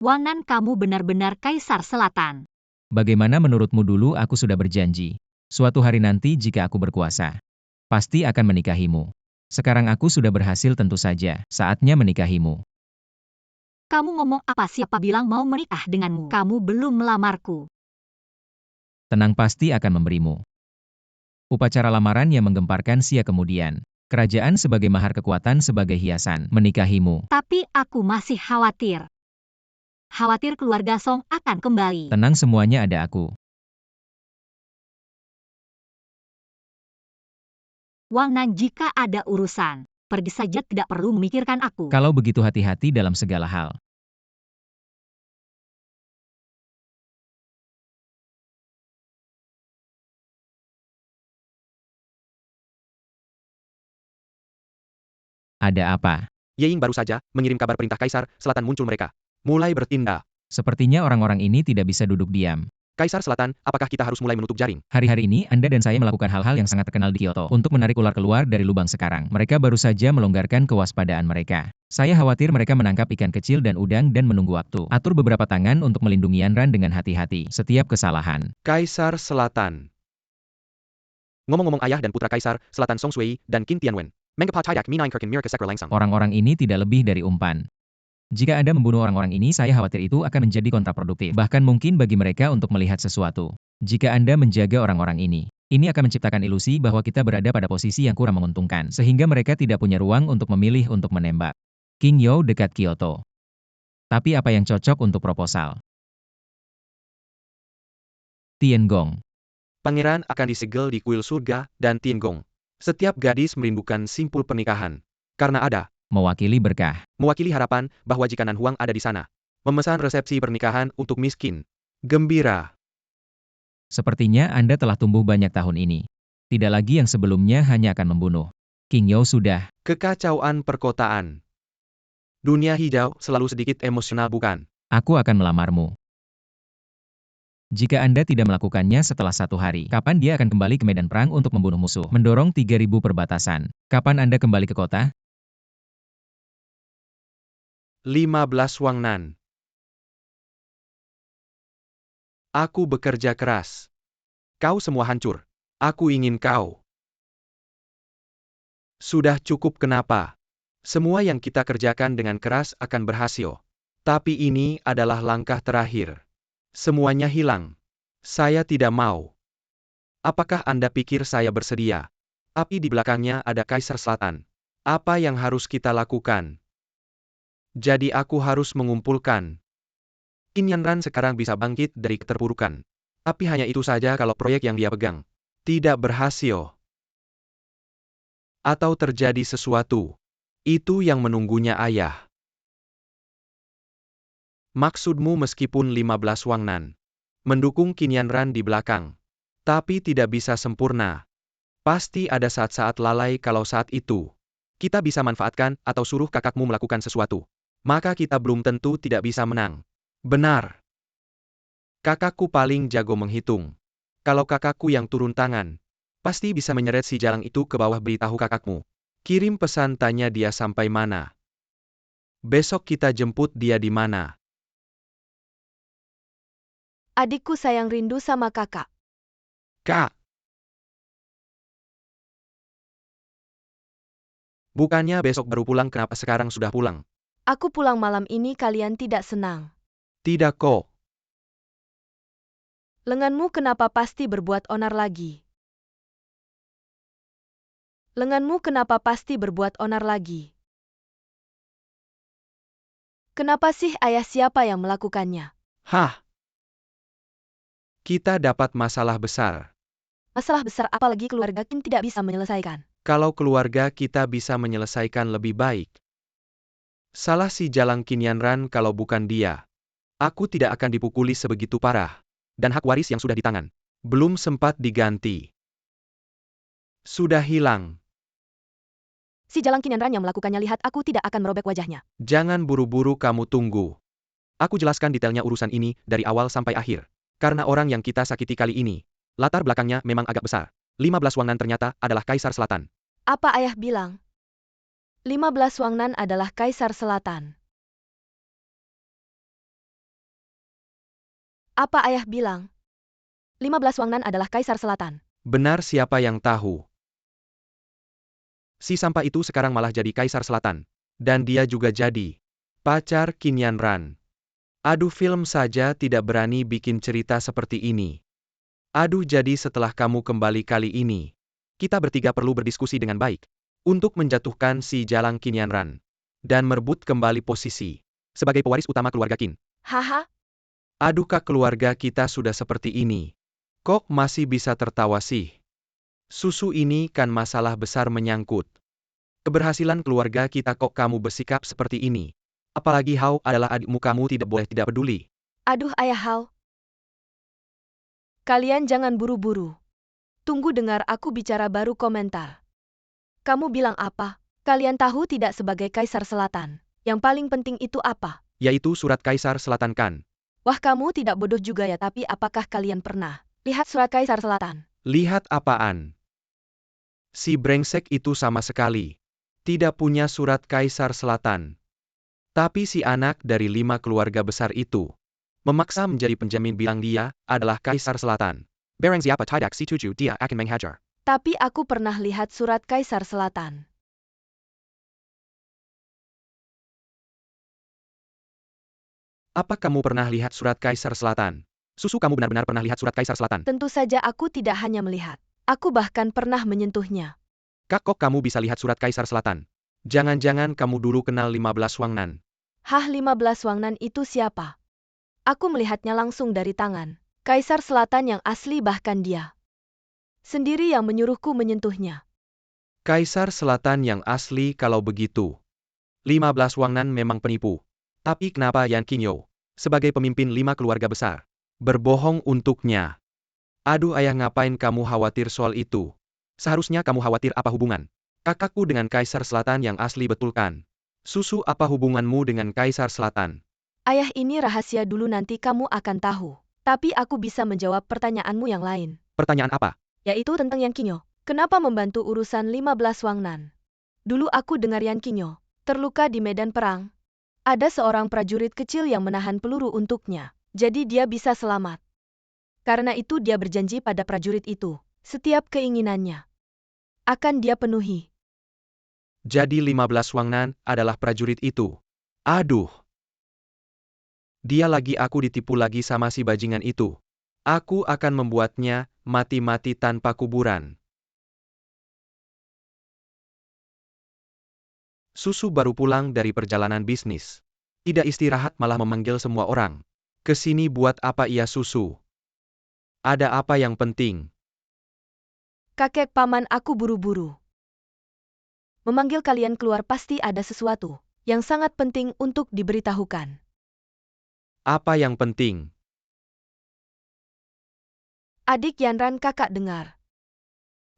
Wang Nan, kamu benar-benar Kaisar Selatan. Bagaimana menurutmu? Dulu aku sudah berjanji. Suatu hari nanti jika aku berkuasa, pasti akan menikahimu. Sekarang aku sudah berhasil, tentu saja saatnya menikahimu. Kamu ngomong apa? Siapa bilang mau menikah denganmu? Kamu belum melamarku. Tenang, pasti akan memberimu. Upacara lamaran yang menggemparkan Xia kemudian. Kerajaan sebagai mahar, kekuatan sebagai hiasan. Menikahimu. Tapi aku masih khawatir. Khawatir keluarga Song akan kembali. Tenang, semuanya ada aku. Wang Nan, jika ada urusan, pergi saja, tidak perlu memikirkan aku. Kalau begitu, hati-hati dalam segala hal. Ada apa? Ye Ying baru saja mengirim kabar perintah Kaisar Selatan muncul, mereka mulai bertindak. Sepertinya orang-orang ini tidak bisa duduk diam. Kaisar Selatan, apakah kita harus mulai menutup jaring? Hari-hari ini Anda dan saya melakukan hal-hal yang sangat terkenal di Kyoto untuk menarik ular keluar dari lubang sekarang. Mereka baru saja melonggarkan kewaspadaan mereka. Saya khawatir mereka menangkap ikan kecil dan udang dan menunggu waktu. Atur beberapa tangan untuk melindungi Yanran dengan hati-hati. Setiap kesalahan. Kaisar Selatan. Ngomong-ngomong, ayah dan putra Kaisar Selatan Song Sui dan Qin Tianwen mengepat tidak minangkerkan mirka sekar langsung. Orang-orang ini tidak lebih dari umpan. Jika Anda membunuh orang-orang ini, saya khawatir itu akan menjadi kontraproduktif. Bahkan mungkin bagi mereka untuk melihat sesuatu. Jika Anda menjaga orang-orang ini akan menciptakan ilusi bahwa kita berada pada posisi yang kurang menguntungkan, sehingga mereka tidak punya ruang untuk memilih untuk menembak. King You dekat Kyoto. Tapi apa yang cocok untuk proposal? Tiangong. Pangeran akan disegel di kuil surga dan Tiangong. Setiap gadis merindukan simpul pernikahan. Karena ada Mewakili berkah. mewakili harapan bahwa jika Nan Huang ada di sana, memesan resepsi pernikahan untuk miskin. Gembira. Sepertinya Anda telah tumbuh banyak tahun ini. Tidak lagi yang sebelumnya hanya akan membunuh. King You sudah. Kekacauan perkotaan. Dunia hijau selalu sedikit emosional, bukan? Aku akan melamarmu. Jika Anda tidak melakukannya setelah 1 hari, kapan dia akan kembali ke medan perang untuk membunuh musuh? Mendorong 3.000 perbatasan. Kapan Anda kembali ke kota? 15 Wang Nan. Aku bekerja keras. Kau semua hancur. Aku ingin kau. Sudah cukup, kenapa? Semua yang kita kerjakan dengan keras akan berhasil. Tapi ini adalah langkah terakhir. Semuanya hilang. Saya tidak mau. Apakah Anda pikir saya bersedia? Tapi di belakangnya ada Kaisar Selatan. Apa yang harus kita lakukan? Jadi aku harus mengumpulkan. Qin Yanran sekarang bisa bangkit dari keterpurukan. Tapi hanya itu saja kalau proyek yang dia pegang tidak berhasil. Atau terjadi sesuatu. Itu yang menunggunya, ayah. Maksudmu meskipun 15 Wang Nan mendukung Qin Yanran di belakang, tapi tidak bisa sempurna. Pasti ada saat-saat lalai. Kalau saat itu kita bisa manfaatkan atau suruh kakakmu melakukan sesuatu, maka kita belum tentu tidak bisa menang. Benar. Kakakku paling jago menghitung. Kalau kakakku yang turun tangan, pasti bisa menyeret si jalang itu ke bawah. Beritahu kakakmu. Kirim pesan, tanya dia sampai mana. Besok kita jemput dia di mana. Adikku sayang, rindu sama kakak. Kak. Bukannya besok baru pulang, kenapa sekarang sudah pulang? Aku pulang malam ini, kalian tidak senang. Tidak kok. Lenganmu kenapa pasti berbuat onar lagi? Lenganmu kenapa pasti berbuat onar lagi? Kenapa sih, ayah? Siapa yang melakukannya? Hah? Kita dapat masalah besar. Masalah besar apalagi keluarga Kim tidak bisa menyelesaikan. Kalau keluarga kita bisa menyelesaikan lebih baik. Salah si jalang Qin Yanran, kalau bukan dia, aku tidak akan dipukuli sebegitu parah. Dan hak waris yang sudah di tangan belum sempat diganti. Sudah hilang. Si jalang Qin Yanran yang melakukannya, lihat, aku tidak akan merobek wajahnya. Jangan buru-buru, kamu tunggu. Aku jelaskan detailnya urusan ini dari awal sampai akhir. Karena orang yang kita sakiti kali ini, latar belakangnya memang agak besar. 15 Wang Nan ternyata adalah Kaisar Selatan. Apa ayah bilang? 15 Wang Nan adalah Kaisar Selatan. Apa ayah bilang? 15 Wang Nan adalah Kaisar Selatan. Benar, siapa yang tahu? Si sampah itu sekarang malah jadi Kaisar Selatan. Dan dia juga jadi pacar Qin Yanran. Aduh, film saja tidak berani bikin cerita seperti ini. Aduh, jadi setelah kamu kembali kali ini, kita bertiga perlu berdiskusi dengan baik untuk menjatuhkan si Jalang Qinyanran dan merebut kembali posisi sebagai pewaris utama keluarga Qin. Haha, Aduh kak, keluarga kita sudah seperti ini. Kok masih bisa tertawa sih? Susu ini kan masalah besar menyangkut keberhasilan keluarga kita, kok kamu bersikap seperti ini? Apalagi Hao adalah adikmu, kamu tidak boleh tidak peduli. aduh Ayah Hao. Kalian jangan buru-buru. Tunggu dengar aku bicara baru komentar. Kamu bilang apa? Kalian tahu tidak sebagai Kaisar Selatan? Yang paling penting itu apa? Yaitu surat Kaisar Selatan kan? Wah, kamu tidak bodoh juga ya, tapi apakah kalian pernah lihat surat Kaisar Selatan? Lihat apaan? Si brengsek itu sama sekali tidak punya surat Kaisar Selatan. Tapi si anak dari 5 keluarga besar itu memaksa menjadi penjamin, bilang dia adalah Kaisar Selatan. Barang siapa tidak setuju, dia akan menghajar. Tapi aku pernah lihat surat Kaisar Selatan. Apa kamu pernah lihat surat Kaisar Selatan? Susu, kamu benar-benar pernah lihat surat Kaisar Selatan? Tentu saja aku tidak hanya melihat. Aku bahkan pernah menyentuhnya. Kak, kok kamu bisa lihat surat Kaisar Selatan? Jangan-jangan kamu dulu kenal 15 Wangnan. Hah, 15 Wangnan itu siapa? Aku melihatnya langsung dari tangan Kaisar Selatan yang asli, bahkan dia sendiri yang menyuruhku menyentuhnya. Kaisar Selatan yang asli kalau begitu. 15 Wangnan memang penipu. Tapi kenapa Yan Qingyo, sebagai pemimpin 5 keluarga besar, berbohong untuknya? Aduh ayah, ngapain kamu khawatir soal itu? Seharusnya kamu khawatir apa hubungan kakakku dengan Kaisar Selatan yang asli, betul kan? Susu, apa hubunganmu dengan Kaisar Selatan? Ayah, ini rahasia dulu, nanti kamu akan tahu. Tapi aku bisa menjawab pertanyaanmu yang lain. Pertanyaan apa? Yaitu tentang Yan Qingyo. Kenapa membantu urusan 15 Wangnan? Dulu aku dengar Yan Qingyo terluka di medan perang. Ada seorang prajurit kecil yang menahan peluru untuknya. Jadi dia bisa selamat. Karena itu dia berjanji pada prajurit itu, setiap keinginannya akan dia penuhi. Jadi 15 Wangnan adalah prajurit itu. Aduh. Dia lagi, aku ditipu lagi sama si bajingan itu. Aku akan membuatnya mati-mati tanpa kuburan. Susu baru pulang dari perjalanan bisnis. Tidak istirahat, malah memanggil semua orang kesini. Buat apa ia, Susu? Ada apa yang penting? Kakek paman, aku buru-buru memanggil kalian keluar, pasti ada sesuatu yang sangat penting untuk diberitahukan. Apa yang penting? Adik Yanran, kakak dengar.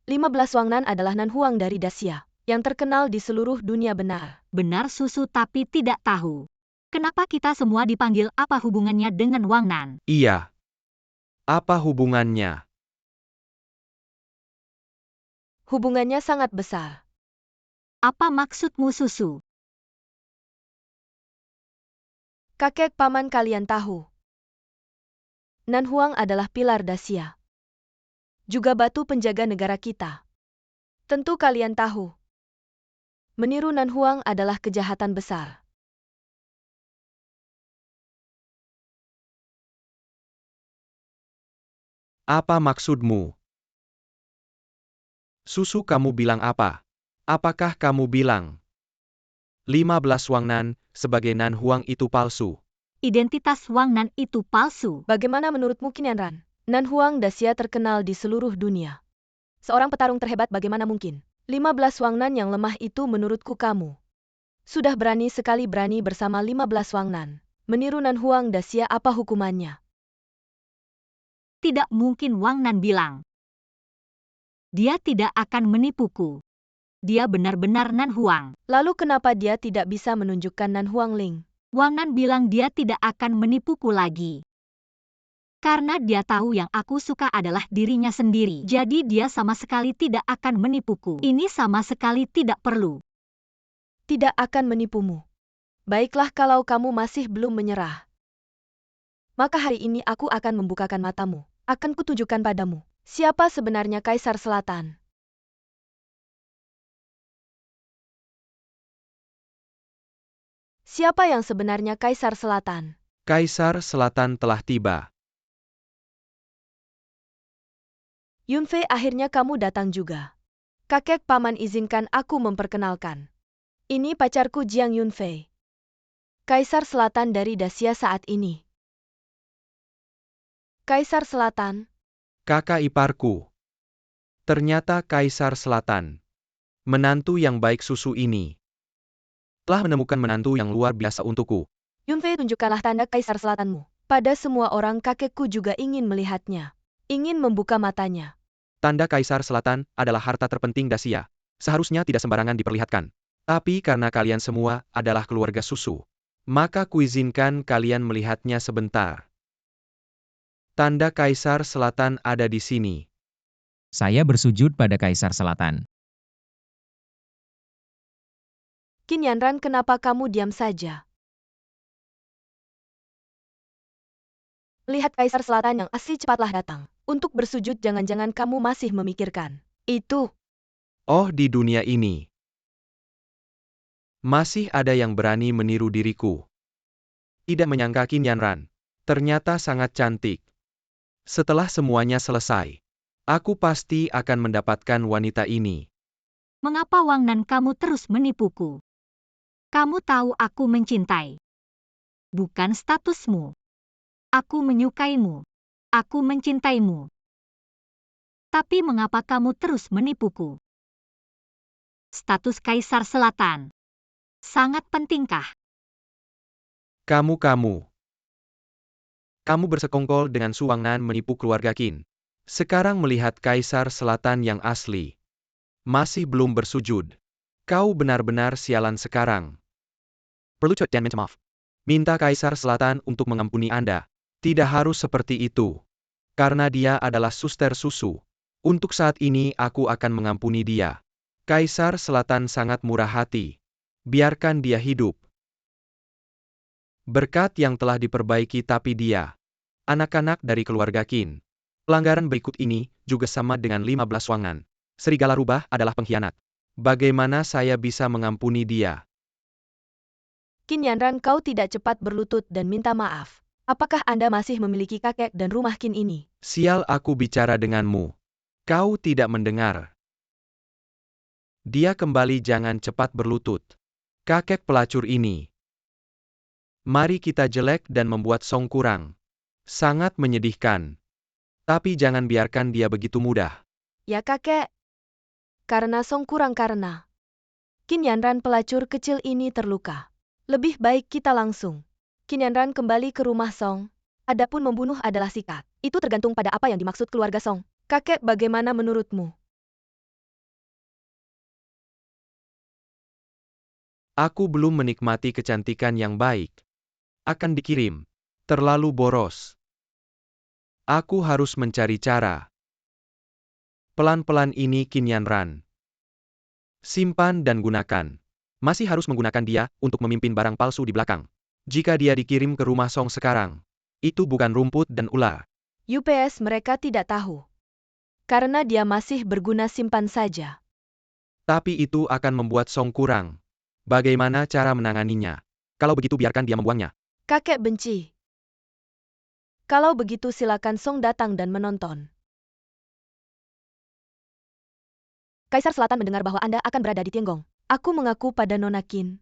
15 Wangnan adalah Nan Huang dari Dacia, yang terkenal di seluruh dunia. Benar. Benar Susu, tapi tidak tahu. Kenapa kita semua dipanggil, apa hubungannya dengan Wangnan? Iya. Apa hubungannya? Hubungannya sangat besar. Apa maksudmu Susu? Kakek paman, kalian tahu, Nan Huang adalah pilar Dacia, juga batu penjaga negara kita. Tentu kalian tahu, meniru Nan Huang adalah kejahatan besar. Apa maksudmu? Susu, kamu bilang apa? Apakah kamu bilang 15 Wangnan sebagai Nan Huang itu palsu? Identitas Wangnan itu palsu. Bagaimana menurutmu, Qinyanran? Nan Huang Dacia terkenal di seluruh dunia. Seorang petarung terhebat, bagaimana mungkin 15 Wangnan yang lemah itu menurutku? Kamu sudah berani sekali bersama 15 Wangnan meniru Nan Huang Dacia, apa hukumannya? Tidak mungkin Wangnan bilang. Dia tidak akan menipuku. Dia benar-benar Nan Huang. Lalu kenapa dia tidak bisa menunjukkan Nan Huang Ling? Wangnan bilang dia tidak akan menipuku lagi. Karena dia tahu yang aku suka adalah dirinya sendiri. Jadi dia sama sekali tidak akan menipuku. Ini sama sekali tidak perlu. Tidak akan menipumu. Baiklah, kalau kamu masih belum menyerah, maka hari ini aku akan membukakan matamu. Akan kutunjukkan padamu siapa sebenarnya Kaisar Selatan. Siapa yang sebenarnya Kaisar Selatan? Kaisar Selatan telah tiba. Yunfei, akhirnya kamu datang juga. Kakek paman, izinkan aku memperkenalkan. Ini pacarku Jiang Yunfei. Kaisar Selatan dari Dacia saat ini. Kaisar Selatan. Kakak iparku. Ternyata Kaisar Selatan. Menantu yang baik susu ini. Telah menemukan menantu yang luar biasa untukku. Yunfei, tunjukkanlah tanda Kaisar Selatanmu. Pada semua orang, kakekku juga ingin melihatnya. Ingin membuka matanya. Tanda Kaisar Selatan adalah harta terpenting Dacia. Seharusnya tidak sembarangan diperlihatkan. Tapi karena kalian semua adalah keluarga susu, maka kuizinkan kalian melihatnya sebentar. Tanda Kaisar Selatan ada di sini. Saya bersujud pada Kaisar Selatan. Qin Yanran, kenapa kamu diam saja? Lihat Kaisar Selatan yang asli, cepatlah datang. Untuk bersujud, jangan-jangan kamu masih memikirkan itu. Oh, di dunia ini masih ada yang berani meniru diriku. Tidak menyangka Qin Yanran. Ternyata sangat cantik. Setelah semuanya selesai, aku pasti akan mendapatkan wanita ini. Mengapa Wang Nan kamu terus menipuku? Kamu tahu aku mencintai. Bukan statusmu. Aku menyukaimu. Aku mencintaimu. Tapi mengapa kamu terus menipuku? Status Kaisar Selatan. Sangat pentingkah? Kamu bersekongkol dengan Su Wangnan menipu keluarga Qin. Sekarang melihat Kaisar Selatan yang asli. Masih belum bersujud. Kau benar-benar sialan sekarang. Perlu dan minta maaf. Minta Kaisar Selatan untuk mengampuni Anda. Tidak harus seperti itu. Karena dia adalah suster susu. Untuk saat ini aku akan mengampuni dia. Kaisar Selatan sangat murah hati. Biarkan dia hidup. Berkat yang telah diperbaiki, tapi dia anak-anak dari keluarga Qin. Pelanggaran berikut ini juga sama dengan 15 Wangnan. Serigala rubah adalah pengkhianat. Bagaimana saya bisa mengampuni dia? Qin Yanran, kau tidak cepat berlutut dan minta maaf. Apakah Anda masih memiliki kakek dan rumah Qin ini? Sial, aku bicara denganmu. Kau tidak mendengar. Dia kembali, jangan cepat berlutut. Kakek pelacur ini. Mari kita jelek dan membuat Song kurang. Sangat menyedihkan. Tapi jangan biarkan dia begitu mudah. Ya kakek. Karena Song kurang karena Qin Yanran pelacur kecil ini terluka. Lebih baik kita langsung. Qin Yanran kembali ke rumah Song. Adapun membunuh adalah sikat. Itu tergantung pada apa yang dimaksud keluarga Song. Kakek, bagaimana menurutmu? Aku belum menikmati kecantikan yang baik. Akan dikirim. Terlalu boros. Aku harus mencari cara. Pelan-pelan ini Qin Yanran. Simpan dan gunakan. Masih harus menggunakan dia untuk memimpin barang palsu di belakang. Jika dia dikirim ke rumah Song sekarang, itu bukan rumput dan ular. UPS mereka tidak tahu. Karena dia masih berguna, simpan saja. Tapi itu akan membuat Song kurang. Bagaimana cara menanganinya? Kalau begitu biarkan dia membuangnya. Kakek benci. Kalau begitu silakan Song datang dan menonton. Kaisar Selatan mendengar bahwa Anda akan berada di Tianggong. Aku mengaku pada Nona Qin.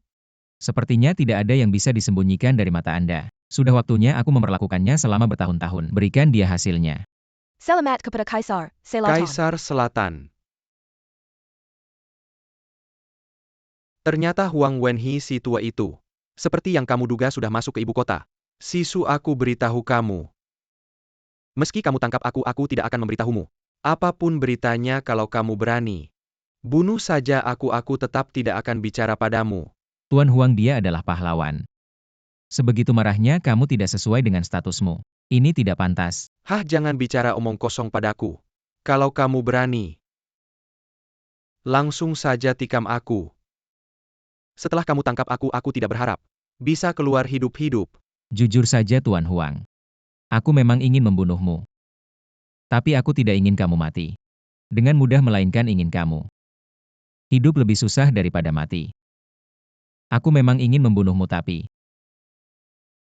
Sepertinya tidak ada yang bisa disembunyikan dari mata Anda. Sudah waktunya aku memperlakukannya selama bertahun-tahun. Berikan dia hasilnya. Selamat kepada Kaisar Selatan. Kaisar Selatan. Ternyata Huang Wenhi si tua itu. Seperti yang kamu duga sudah masuk ke ibu kota. Sisu, aku beritahu kamu. Meski kamu tangkap aku tidak akan memberitahumu. Apapun beritanya, kalau kamu berani bunuh saja aku tetap tidak akan bicara padamu. Tuan Huang, dia adalah pahlawan. Sebegitu marahnya kamu tidak sesuai dengan statusmu. Ini tidak pantas. Hah, jangan bicara omong kosong padaku. Kalau kamu berani, langsung saja tikam aku. Setelah kamu tangkap aku tidak berharap bisa keluar hidup-hidup. Jujur saja Tuan Huang. Aku memang ingin membunuhmu. Tapi aku tidak ingin kamu mati. Dengan mudah, melainkan ingin kamu hidup lebih susah daripada mati. Aku memang ingin membunuhmu, tapi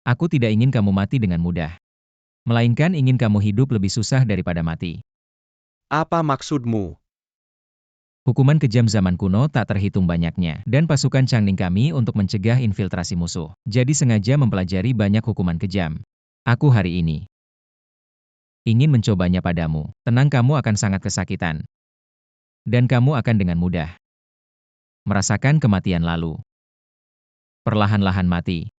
aku tidak ingin kamu mati dengan mudah. Melainkan ingin kamu hidup lebih susah daripada mati. Apa maksudmu? Hukuman kejam zaman kuno tak terhitung banyaknya, dan pasukan Changning kami untuk mencegah infiltrasi musuh. Jadi sengaja mempelajari banyak hukuman kejam. Aku hari ini ingin mencobanya padamu. Tenang, kamu akan sangat kesakitan. Dan kamu akan dengan mudah merasakan kematian lalu. Perlahan-lahan mati.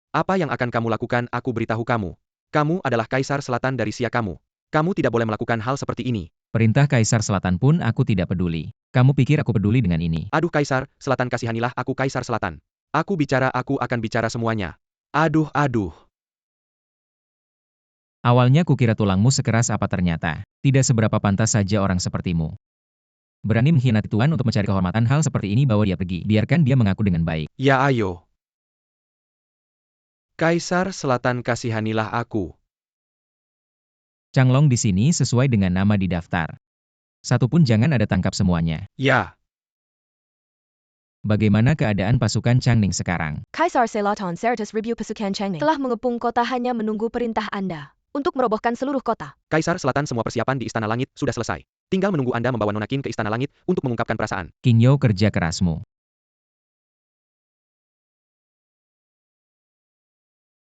Apa yang akan kamu lakukan? Aku beritahu kamu. Kamu adalah Kaisar Selatan dari Sia kamu. Kamu tidak boleh melakukan hal seperti ini. Perintah Kaisar Selatan pun aku tidak peduli. Kamu pikir aku peduli dengan ini? Aduh Kaisar Selatan, kasihanilah aku Kaisar Selatan. Aku akan bicara semuanya. Aduh. Awalnya kukira tulangmu sekeras apa, ternyata tidak seberapa pantas saja orang sepertimu. Berani mengkhianati Tuan untuk mencari kehormatan. Hal seperti ini bawa dia pergi. Biarkan dia mengaku dengan baik. Ya ayo. Kaisar Selatan, kasihanilah aku. Changlong di sini sesuai dengan nama di daftar. Satu pun jangan ada, tangkap semuanya. Ya. Bagaimana keadaan pasukan Changning sekarang? Kaisar Selatan Sertus Review Pasukan Changning telah mengepung kota hanya menunggu perintah Anda untuk merobohkan seluruh kota. Kaisar Selatan, semua persiapan di Istana Langit sudah selesai. Tinggal menunggu Anda membawa Nona Qin ke Istana Langit untuk mengungkapkan perasaan. Qin Yo, kerja kerasmu.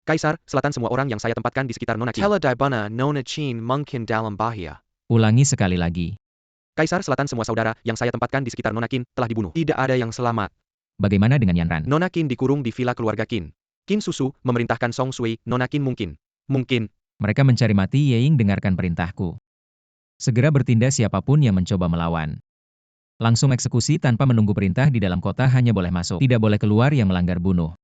Kaisar Selatan, semua orang yang saya tempatkan di sekitar Nona Qin. Tela Dibana Nona Qin mungkin dalam bahaya. Ulangi sekali lagi. Kaisar Selatan, semua saudara yang saya tempatkan di sekitar Nona Qin telah dibunuh. Tidak ada yang selamat. Bagaimana dengan Yanran? Nona Qin dikurung di villa keluarga Qin. Qin Susu memerintahkan Song Sui. Nona Qin mungkin. Mereka mencari mati. Ying, dengarkan perintahku. Segera bertindak siapapun yang mencoba melawan. Langsung eksekusi tanpa menunggu perintah. Di dalam kota hanya boleh masuk, tidak boleh keluar yang melanggar bunuh.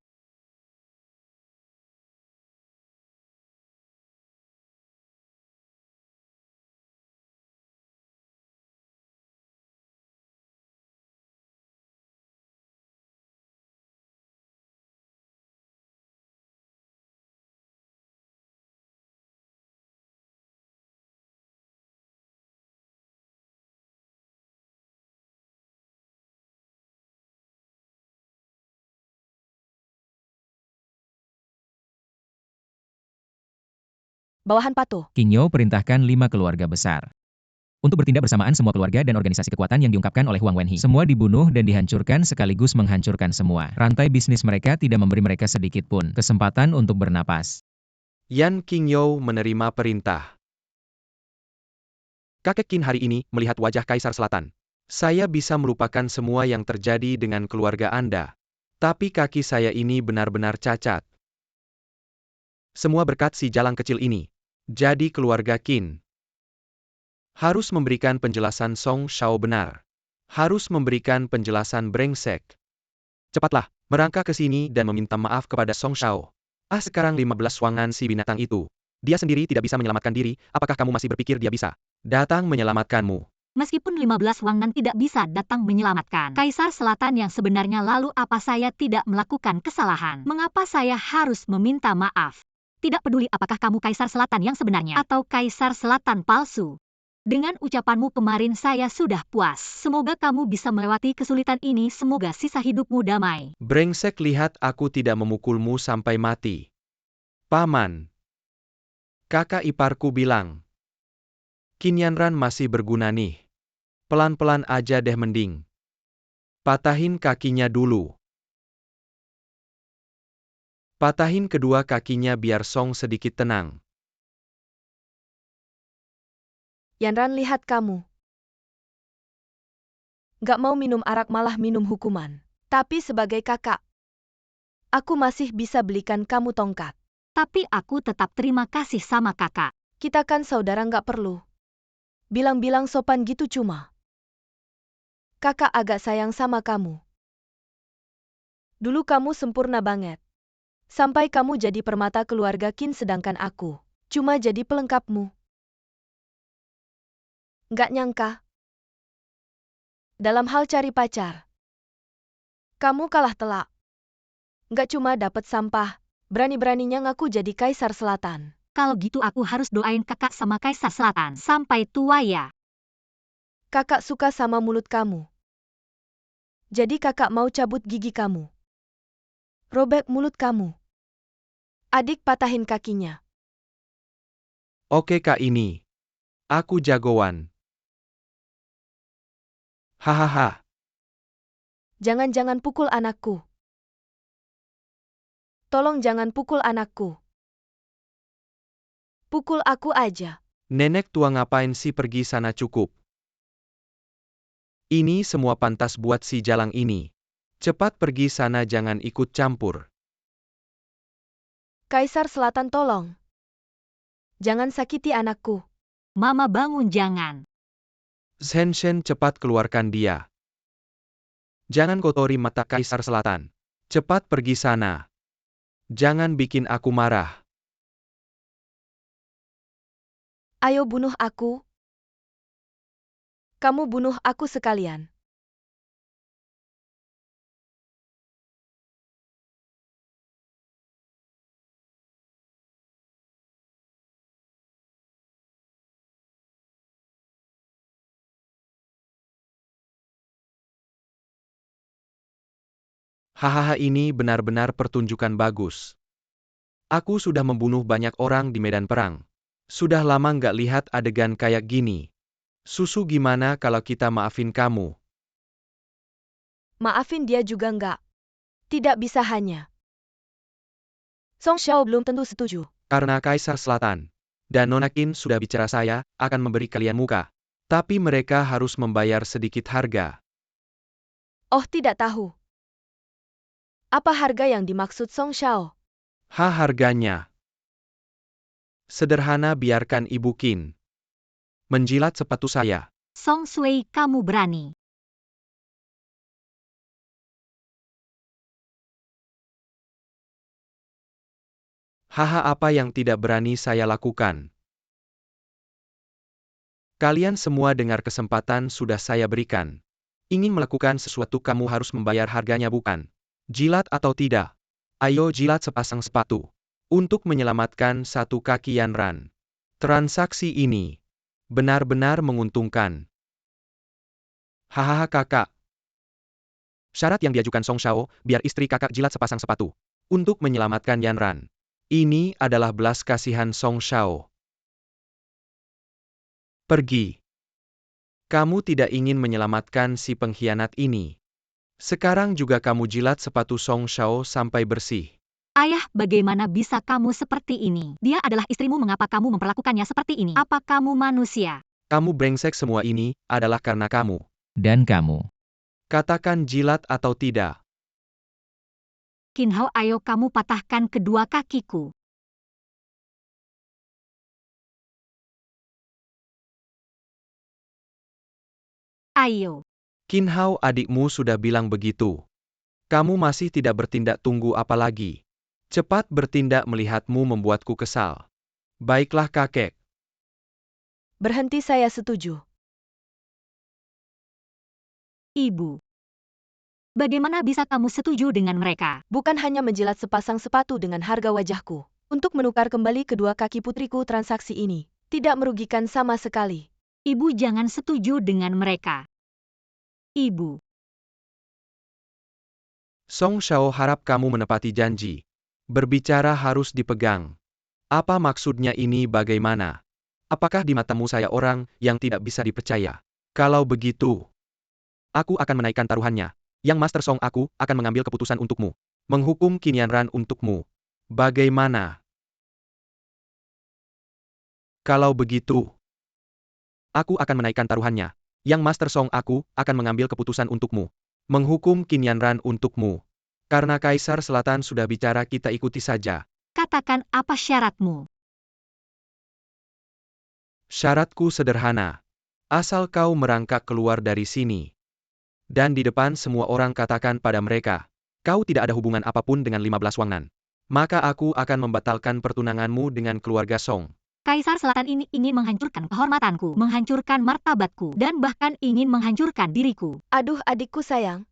Bawahan patuh. Qin Yo perintahkan 5 keluarga besar untuk bertindak bersamaan. Semua keluarga dan organisasi kekuatan yang diungkapkan oleh Huang Wenhi semua dibunuh dan dihancurkan sekaligus menghancurkan semua rantai bisnis mereka, tidak memberi mereka sedikit pun kesempatan untuk bernapas. Yan Qin Yo menerima perintah. Kakek Qin hari ini melihat wajah Kaisar Selatan. Saya bisa melupakan semua yang terjadi dengan keluarga Anda. Tapi kaki saya ini benar-benar cacat. Semua berkat si jalang kecil ini. Jadi keluarga Qin harus memberikan penjelasan Song Shao benar. Harus memberikan penjelasan brengsek. Cepatlah, merangkak ke sini dan meminta maaf kepada Song Shao. Sekarang 15 wangan si binatang itu. Dia sendiri tidak bisa menyelamatkan diri, apakah kamu masih berpikir dia bisa datang menyelamatkanmu? Meskipun 15 wangan tidak bisa datang menyelamatkan Kaisar Selatan yang sebenarnya, lalu apa saya tidak melakukan kesalahan? Mengapa saya harus meminta maaf? Tidak peduli apakah kamu Kaisar Selatan yang sebenarnya atau Kaisar Selatan palsu. Dengan ucapanmu kemarin saya sudah puas. Semoga kamu bisa melewati kesulitan ini. Semoga sisa hidupmu damai. Brengsek, lihat aku tidak memukulmu sampai mati. Paman. Kakak iparku bilang. Qin Yanran masih berguna nih. Pelan-pelan aja deh mending. Patahin kakinya dulu. Patahin kedua kakinya biar Song sedikit tenang. Yanran, lihat kamu. Gak mau minum arak malah minum hukuman. Tapi sebagai kakak, aku masih bisa belikan kamu tongkat. Tapi aku tetap terima kasih sama kakak. Kita kan saudara, gak perlu bilang-bilang sopan gitu, cuma kakak agak sayang sama kamu. Dulu kamu sempurna banget. Sampai kamu jadi permata keluarga Qin, sedangkan aku cuma jadi pelengkapmu. Gak nyangka. Dalam hal cari pacar, kamu kalah telak. Gak cuma dapet sampah, berani-beraninya ngaku jadi Kaisar Selatan. Kalau gitu aku harus doain kakak sama Kaisar Selatan sampai tua ya. Kakak suka sama mulut kamu. Jadi kakak mau cabut gigi kamu. Robek mulut kamu. Adik patahin kakinya. Oke kak, ini. Aku jagoan. Hahaha. Jangan-jangan pukul anakku. Tolong jangan pukul anakku. Pukul aku aja. Nenek tua ngapain sih pergi sana cukup. Ini semua pantas buat si Jalang ini. Cepat pergi sana jangan ikut campur. Kaisar Selatan tolong. Jangan sakiti anakku. Mama bangun jangan. Zhenshen cepat keluarkan dia. Jangan kotori mata Kaisar Selatan. Cepat pergi sana. Jangan bikin aku marah. Ayo bunuh aku. Kamu bunuh aku sekalian. Hahaha ini benar-benar pertunjukan bagus. Aku sudah membunuh banyak orang di medan perang. Sudah lama nggak lihat adegan kayak gini. Susu gimana kalau kita maafin kamu? Maafin dia juga enggak. Tidak bisa hanya. Song Xiao belum tentu setuju. Karena Kaisar Selatan dan Nona Qin sudah bicara saya akan memberi kalian muka. Tapi mereka harus membayar sedikit harga. Oh tidak tahu. Apa harga yang dimaksud Song Xiao? Harganya. Sederhana biarkan Ibu Qin menjilat sepatu saya. Song Sui kamu berani. Apa yang tidak berani saya lakukan? Kalian semua dengar kesempatan sudah saya berikan. Ingin melakukan sesuatu kamu harus membayar harganya bukan? Jilat atau tidak? Ayo jilat sepasang sepatu. Untuk menyelamatkan satu kaki Yanran. Transaksi ini benar-benar menguntungkan. Kakak. Syarat yang diajukan Song Xiao, biar istri kakak jilat sepasang sepatu. Untuk menyelamatkan Yanran. Ini adalah belas kasihan Song Xiao. Pergi. Kamu tidak ingin menyelamatkan si pengkhianat ini. Sekarang juga kamu jilat sepatu Song Xiao sampai bersih. Ayah, bagaimana bisa kamu seperti ini? Dia adalah istrimu, mengapa kamu memperlakukannya seperti ini? Apa kamu manusia? Kamu brengsek, semua ini adalah karena kamu. Dan kamu. Katakan jilat atau tidak. Qin Hao, ayo kamu patahkan kedua kakiku. Ayo. Qin Hao, adikmu sudah bilang begitu. Kamu masih tidak bertindak, tunggu apa lagi? Cepat bertindak, melihatmu membuatku kesal. Baiklah kakek. Berhenti, saya setuju. Ibu. Bagaimana bisa kamu setuju dengan mereka? Bukan hanya menjilat sepasang sepatu dengan harga wajahku. Untuk menukar kembali kedua kaki putriku, transaksi ini tidak merugikan sama sekali. Ibu jangan setuju dengan mereka. Ibu. Song Xiao harap kamu menepati janji. Berbicara harus dipegang. Apa maksudnya ini, bagaimana? Apakah di matamu saya orang yang tidak bisa dipercaya? Kalau begitu, aku akan menaikkan taruhannya. Yang Master Song, aku akan mengambil keputusan untukmu. Menghukum Qin Yanran untukmu. Bagaimana? Kalau begitu, aku akan menaikkan taruhannya. Yang Master Song, aku akan mengambil keputusan untukmu. Menghukum Qin Yanran untukmu. Karena Kaisar Selatan sudah bicara, kita ikuti saja. Katakan apa syaratmu? Syaratku sederhana. Asal kau merangkak keluar dari sini. Dan di depan semua orang katakan pada mereka, kau tidak ada hubungan apapun dengan 15 Wangnan. Maka aku akan membatalkan pertunanganmu dengan keluarga Song. Kaisar Selatan ini ingin menghancurkan kehormatanku, menghancurkan martabatku, dan bahkan ingin menghancurkan diriku. Aduh adikku sayang.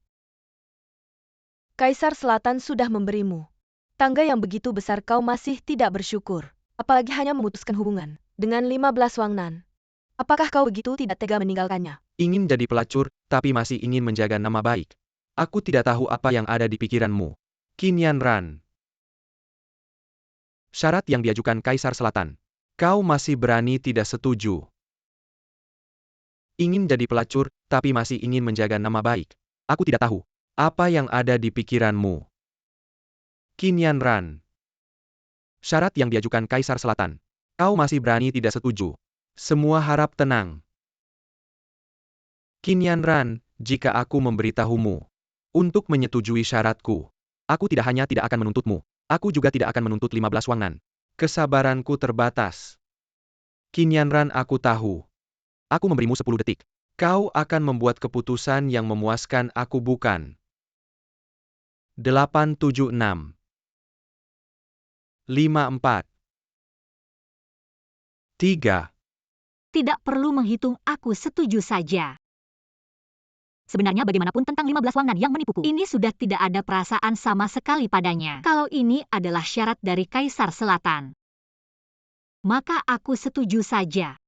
Kaisar Selatan sudah memberimu tangga yang begitu besar, kau masih tidak bersyukur. Apalagi hanya memutuskan hubungan dengan 15 Wangnan. Apakah kau begitu tidak tega meninggalkannya? Ingin jadi pelacur, tapi masih ingin menjaga nama baik. Aku tidak tahu apa yang ada di pikiranmu. Qin Yanran. Syarat yang diajukan Kaisar Selatan. Kau masih berani tidak setuju. Ingin jadi pelacur, tapi masih ingin menjaga nama baik. Aku tidak tahu. Apa yang ada di pikiranmu? Qin Yanran. Syarat yang diajukan Kaisar Selatan. Kau masih berani tidak setuju. Semua harap tenang. Qin Yanran, jika aku memberitahumu untuk menyetujui syaratku, aku tidak hanya tidak akan menuntutmu, aku juga tidak akan menuntut 15 wangnan. Kesabaranku terbatas. Qin Yanran, aku tahu. Aku memberimu 10 detik. Kau akan membuat keputusan yang memuaskan aku, bukan? 876 54 3 Tidak perlu menghitung, aku setuju saja. Sebenarnya bagaimanapun tentang 15 wangnan yang menipuku, ini sudah tidak ada perasaan sama sekali padanya. Kalau ini adalah syarat dari Kaisar Selatan, maka aku setuju saja.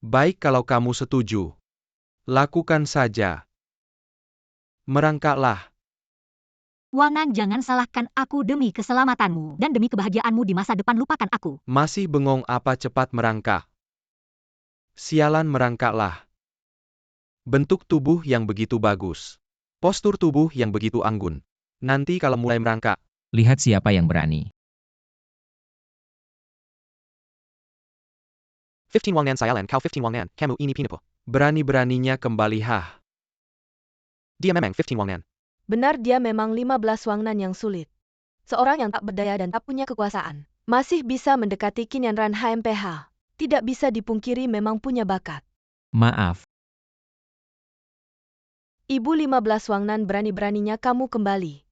Baik, kalau kamu setuju. Lakukan saja. Merangkaklah. Wangan, jangan salahkan aku demi keselamatanmu dan demi kebahagiaanmu di masa depan. Lupakan aku. Masih bengong apa, cepat merangkak. Sialan, merangkaklah. Bentuk tubuh yang begitu bagus. Postur tubuh yang begitu anggun. Nanti kalau mulai merangkak, Lihat siapa yang berani. 15 wangnan sialan, kau 15 wangnan, kamu ini penipu. Berani-beraninya kembali, hah. Dia memang 15 wangnan. Benar, dia memang 15 wangnan yang sulit. Seorang yang tak berdaya dan tak punya kekuasaan masih bisa mendekati Qin Yanran HMPH. Tidak bisa dipungkiri memang punya bakat. Maaf, Ibu 15 wangnan, berani-beraninya kamu kembali.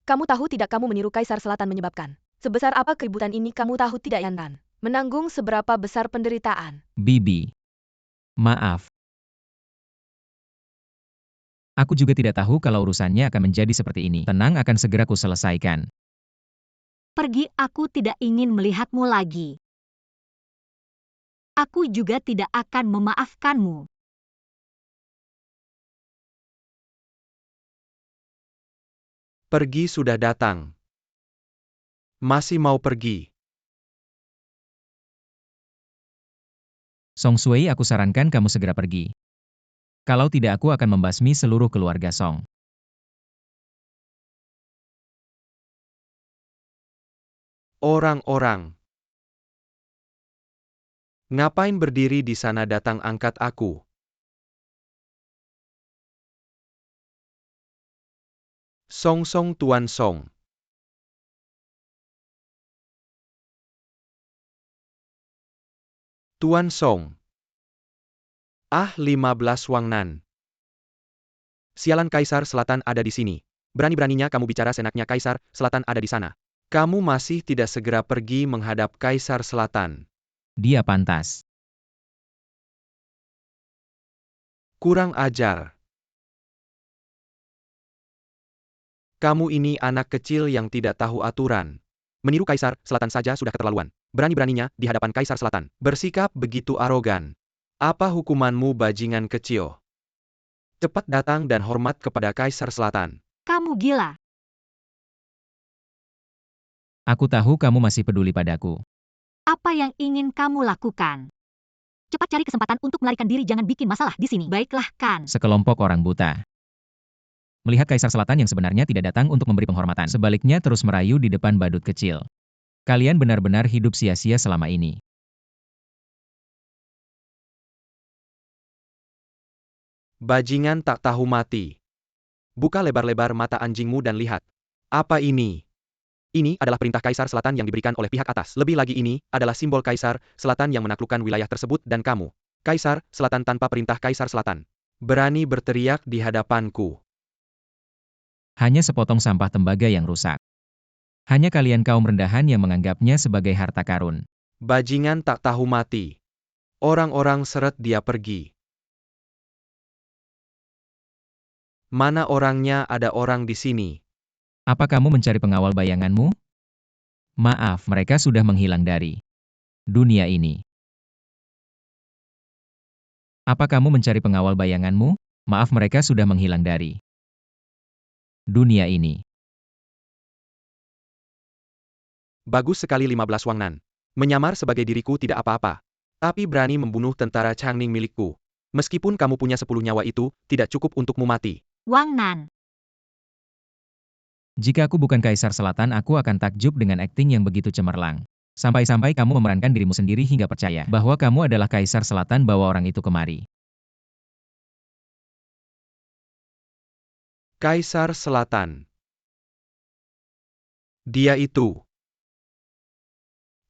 Kamu tahu tidak, kamu meniru Kaisar Selatan menyebabkan sebesar apa keributan ini? Kamu tahu tidak, Yanran? Menanggung seberapa besar penderitaan. Bibi. Maaf. Aku juga tidak tahu kalau urusannya akan menjadi seperti ini. Tenang, akan segera ku selesaikan. Pergi, aku tidak ingin melihatmu lagi. Aku juga tidak akan memaafkanmu. Pergi sudah datang. Masih mau pergi? Song Sui, aku sarankan kamu segera pergi. Kalau tidak, aku akan membasmi seluruh keluarga Song. Orang-orang. Ngapain berdiri di sana, datang angkat aku. Song, Tuan Song. Tuan Song. 15 wangnan. Sialan, Kaisar Selatan ada di sini. Berani-beraninya kamu bicara senaknya Kaisar Selatan ada di sana. Kamu masih tidak segera pergi menghadap Kaisar Selatan. Dia pantas. Kurang ajar. Kamu ini anak kecil yang tidak tahu aturan. Meniru Kaisar Selatan saja sudah keterlaluan. Berani-beraninya di hadapan Kaisar Selatan bersikap begitu arogan. Apa hukumanmu, bajingan kecil? Cepat datang dan hormat kepada Kaisar Selatan. Kamu gila. Aku tahu kamu masih peduli padaku. Apa yang ingin kamu lakukan? Cepat cari kesempatan untuk melarikan diri, jangan bikin masalah di sini. Baiklah, Kan. Sekelompok orang buta. Melihat Kaisar Selatan yang sebenarnya tidak datang untuk memberi penghormatan. Sebaliknya terus merayu di depan badut kecil. Kalian benar-benar hidup sia-sia selama ini. Bajingan tak tahu mati. Buka lebar-lebar mata anjingmu dan lihat. Apa ini? Ini adalah perintah Kaisar Selatan yang diberikan oleh pihak atas. Lebih lagi, ini adalah simbol Kaisar Selatan yang menaklukkan wilayah tersebut dan kamu, Kaisar Selatan tanpa perintah Kaisar Selatan, berani berteriak di hadapanku. Hanya sepotong sampah tembaga yang rusak. Hanya kalian kaum rendahan yang menganggapnya sebagai harta karun. Bajingan tak tahu mati. Orang-orang seret dia pergi. Mana orangnya? Ada orang di sini. Apa kamu mencari pengawal bayanganmu? Maaf, mereka sudah menghilang dari dunia ini. Apa kamu mencari pengawal bayanganmu? Maaf, mereka sudah menghilang dari dunia ini. Bagus sekali 15 Wangnan. Menyamar sebagai diriku tidak apa-apa. Tapi berani membunuh tentara Changning milikku. Meskipun kamu punya 10 nyawa itu, tidak cukup untukmu mati. Wang Nan. Jika aku bukan Kaisar Selatan, aku akan takjub dengan akting yang begitu cemerlang. Sampai-sampai kamu memerankan dirimu sendiri hingga percaya bahwa kamu adalah Kaisar Selatan. Bawa orang itu kemari. Kaisar Selatan. Dia itu.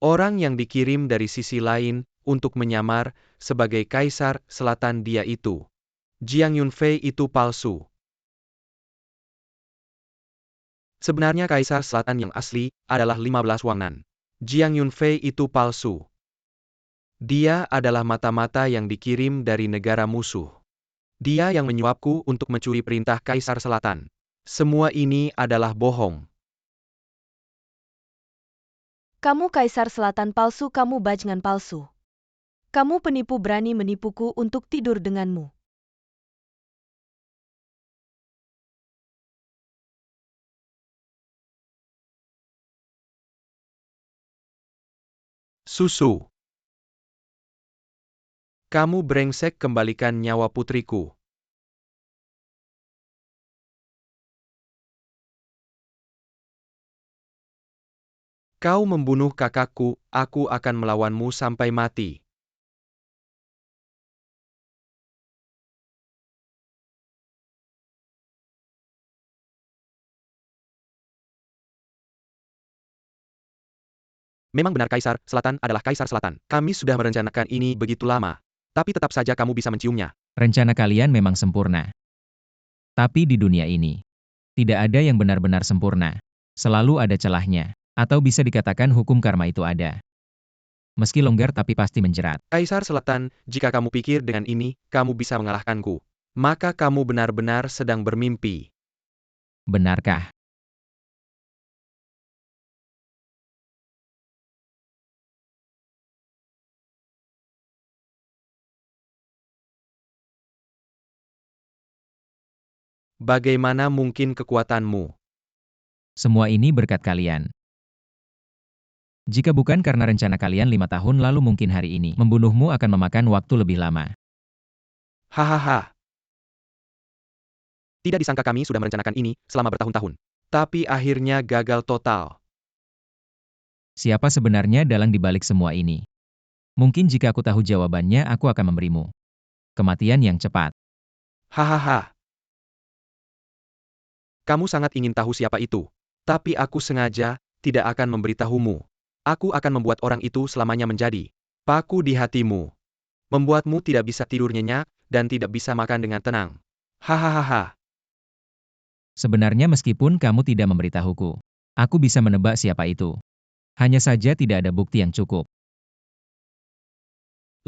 Orang yang dikirim dari sisi lain untuk menyamar sebagai Kaisar Selatan. Dia itu. Jiang Yunfei itu palsu. Sebenarnya Kaisar Selatan yang asli adalah 15 Wangnan. Jiang Yunfei itu palsu. Dia adalah mata-mata yang dikirim dari negara musuh. Dia yang menyuapku untuk mencuri perintah Kaisar Selatan. Semua ini adalah bohong. Kamu Kaisar Selatan palsu, kamu bajingan palsu. Kamu penipu, berani menipuku untuk tidur denganmu. Susu. Kamu brengsek, kembalikan nyawa putriku. Kau membunuh kakakku, aku akan melawanmu sampai mati. Memang benar Kaisar Selatan adalah Kaisar Selatan. Kami sudah merencanakan ini begitu lama. Tapi tetap saja kamu bisa menciumnya. Rencana kalian memang sempurna. Tapi di dunia ini, tidak ada yang benar-benar sempurna. Selalu ada celahnya. Atau bisa dikatakan hukum karma itu ada. Meski longgar tapi pasti menjerat. Kaisar Selatan, jika kamu pikir dengan ini, kamu bisa mengalahkanku. Maka kamu benar-benar sedang bermimpi. Benarkah? Bagaimana mungkin kekuatanmu? Semua ini berkat kalian. Jika bukan karena rencana kalian 5 tahun lalu, mungkin hari ini membunuhmu akan memakan waktu lebih lama. Hahaha. Tidak disangka kami sudah merencanakan ini selama bertahun-tahun. Tapi akhirnya gagal total. Siapa sebenarnya dalang di balik semua ini? Mungkin jika aku tahu jawabannya, aku akan memberimu kematian yang cepat. Hahaha. Kamu sangat ingin tahu siapa itu. Tapi aku sengaja tidak akan memberitahumu. Aku akan membuat orang itu selamanya menjadi paku di hatimu. Membuatmu tidak bisa tidur nyenyak dan tidak bisa makan dengan tenang. Hahaha. Sebenarnya meskipun kamu tidak memberitahuku, aku bisa menebak siapa itu. Hanya saja tidak ada bukti yang cukup.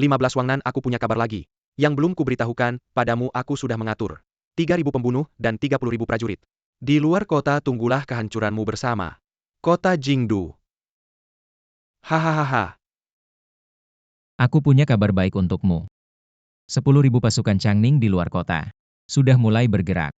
15 Wangnan, aku punya kabar lagi. Yang belum kuberitahukan padamu, aku sudah mengatur 3.000 pembunuh dan 30.000 prajurit. Di luar kota tunggulah kehancuranmu bersama kota Jingdu. Hahaha. Aku punya kabar baik untukmu. 10.000 pasukan Changning di luar kota sudah mulai bergerak.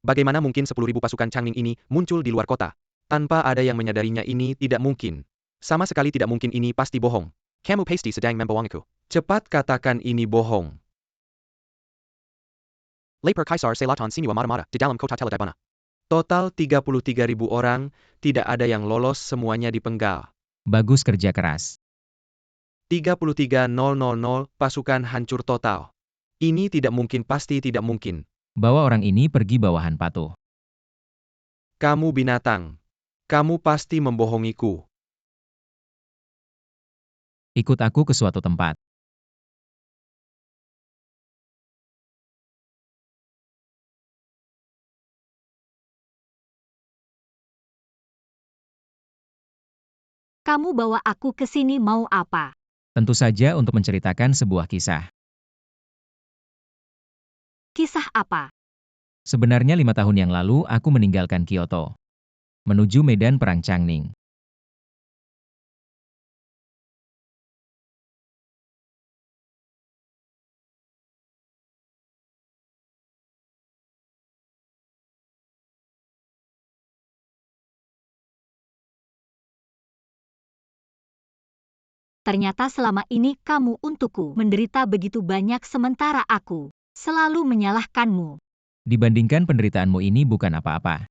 Bagaimana mungkin 10.000 pasukan Changning ini muncul di luar kota? Tanpa ada yang menyadarinya, ini tidak mungkin. Sama sekali tidak mungkin, ini pasti bohong. Kamu pasti sedang membohongiku. Cepat katakan ini bohong. Lapor Kaisar Selatan Sinua Mata-Mata di dalam kota Teladabana. Total 33.000 orang, tidak ada yang lolos, semuanya dipenggal. Bagus kerja keras. 33.000 pasukan hancur total. Ini tidak mungkin, pasti tidak mungkin. Bawa orang ini pergi bawahan patuh. Kamu binatang. Kamu pasti membohongiku. Ikut aku ke suatu tempat. Kamu bawa aku ke sini mau apa? Tentu saja untuk menceritakan sebuah kisah. Kisah apa? Sebenarnya 5 tahun yang lalu aku meninggalkan Kyoto. Menuju medan perang Changning. Ternyata selama ini kamu untukku menderita begitu banyak sementara aku selalu menyalahkanmu. Dibandingkan penderitaanmu ini bukan apa-apa.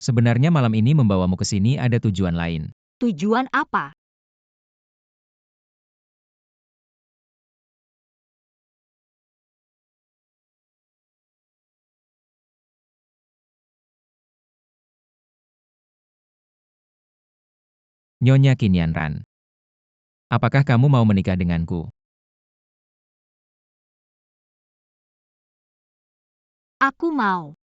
Sebenarnya malam ini membawamu ke sini ada tujuan lain. Tujuan apa? Nyonya Kinyanran. Apakah kamu mau menikah denganku? Aku mau.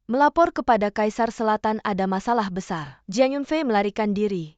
Melapor kepada Kaisar Selatan ada masalah besar. Jiang Yunfei melarikan diri.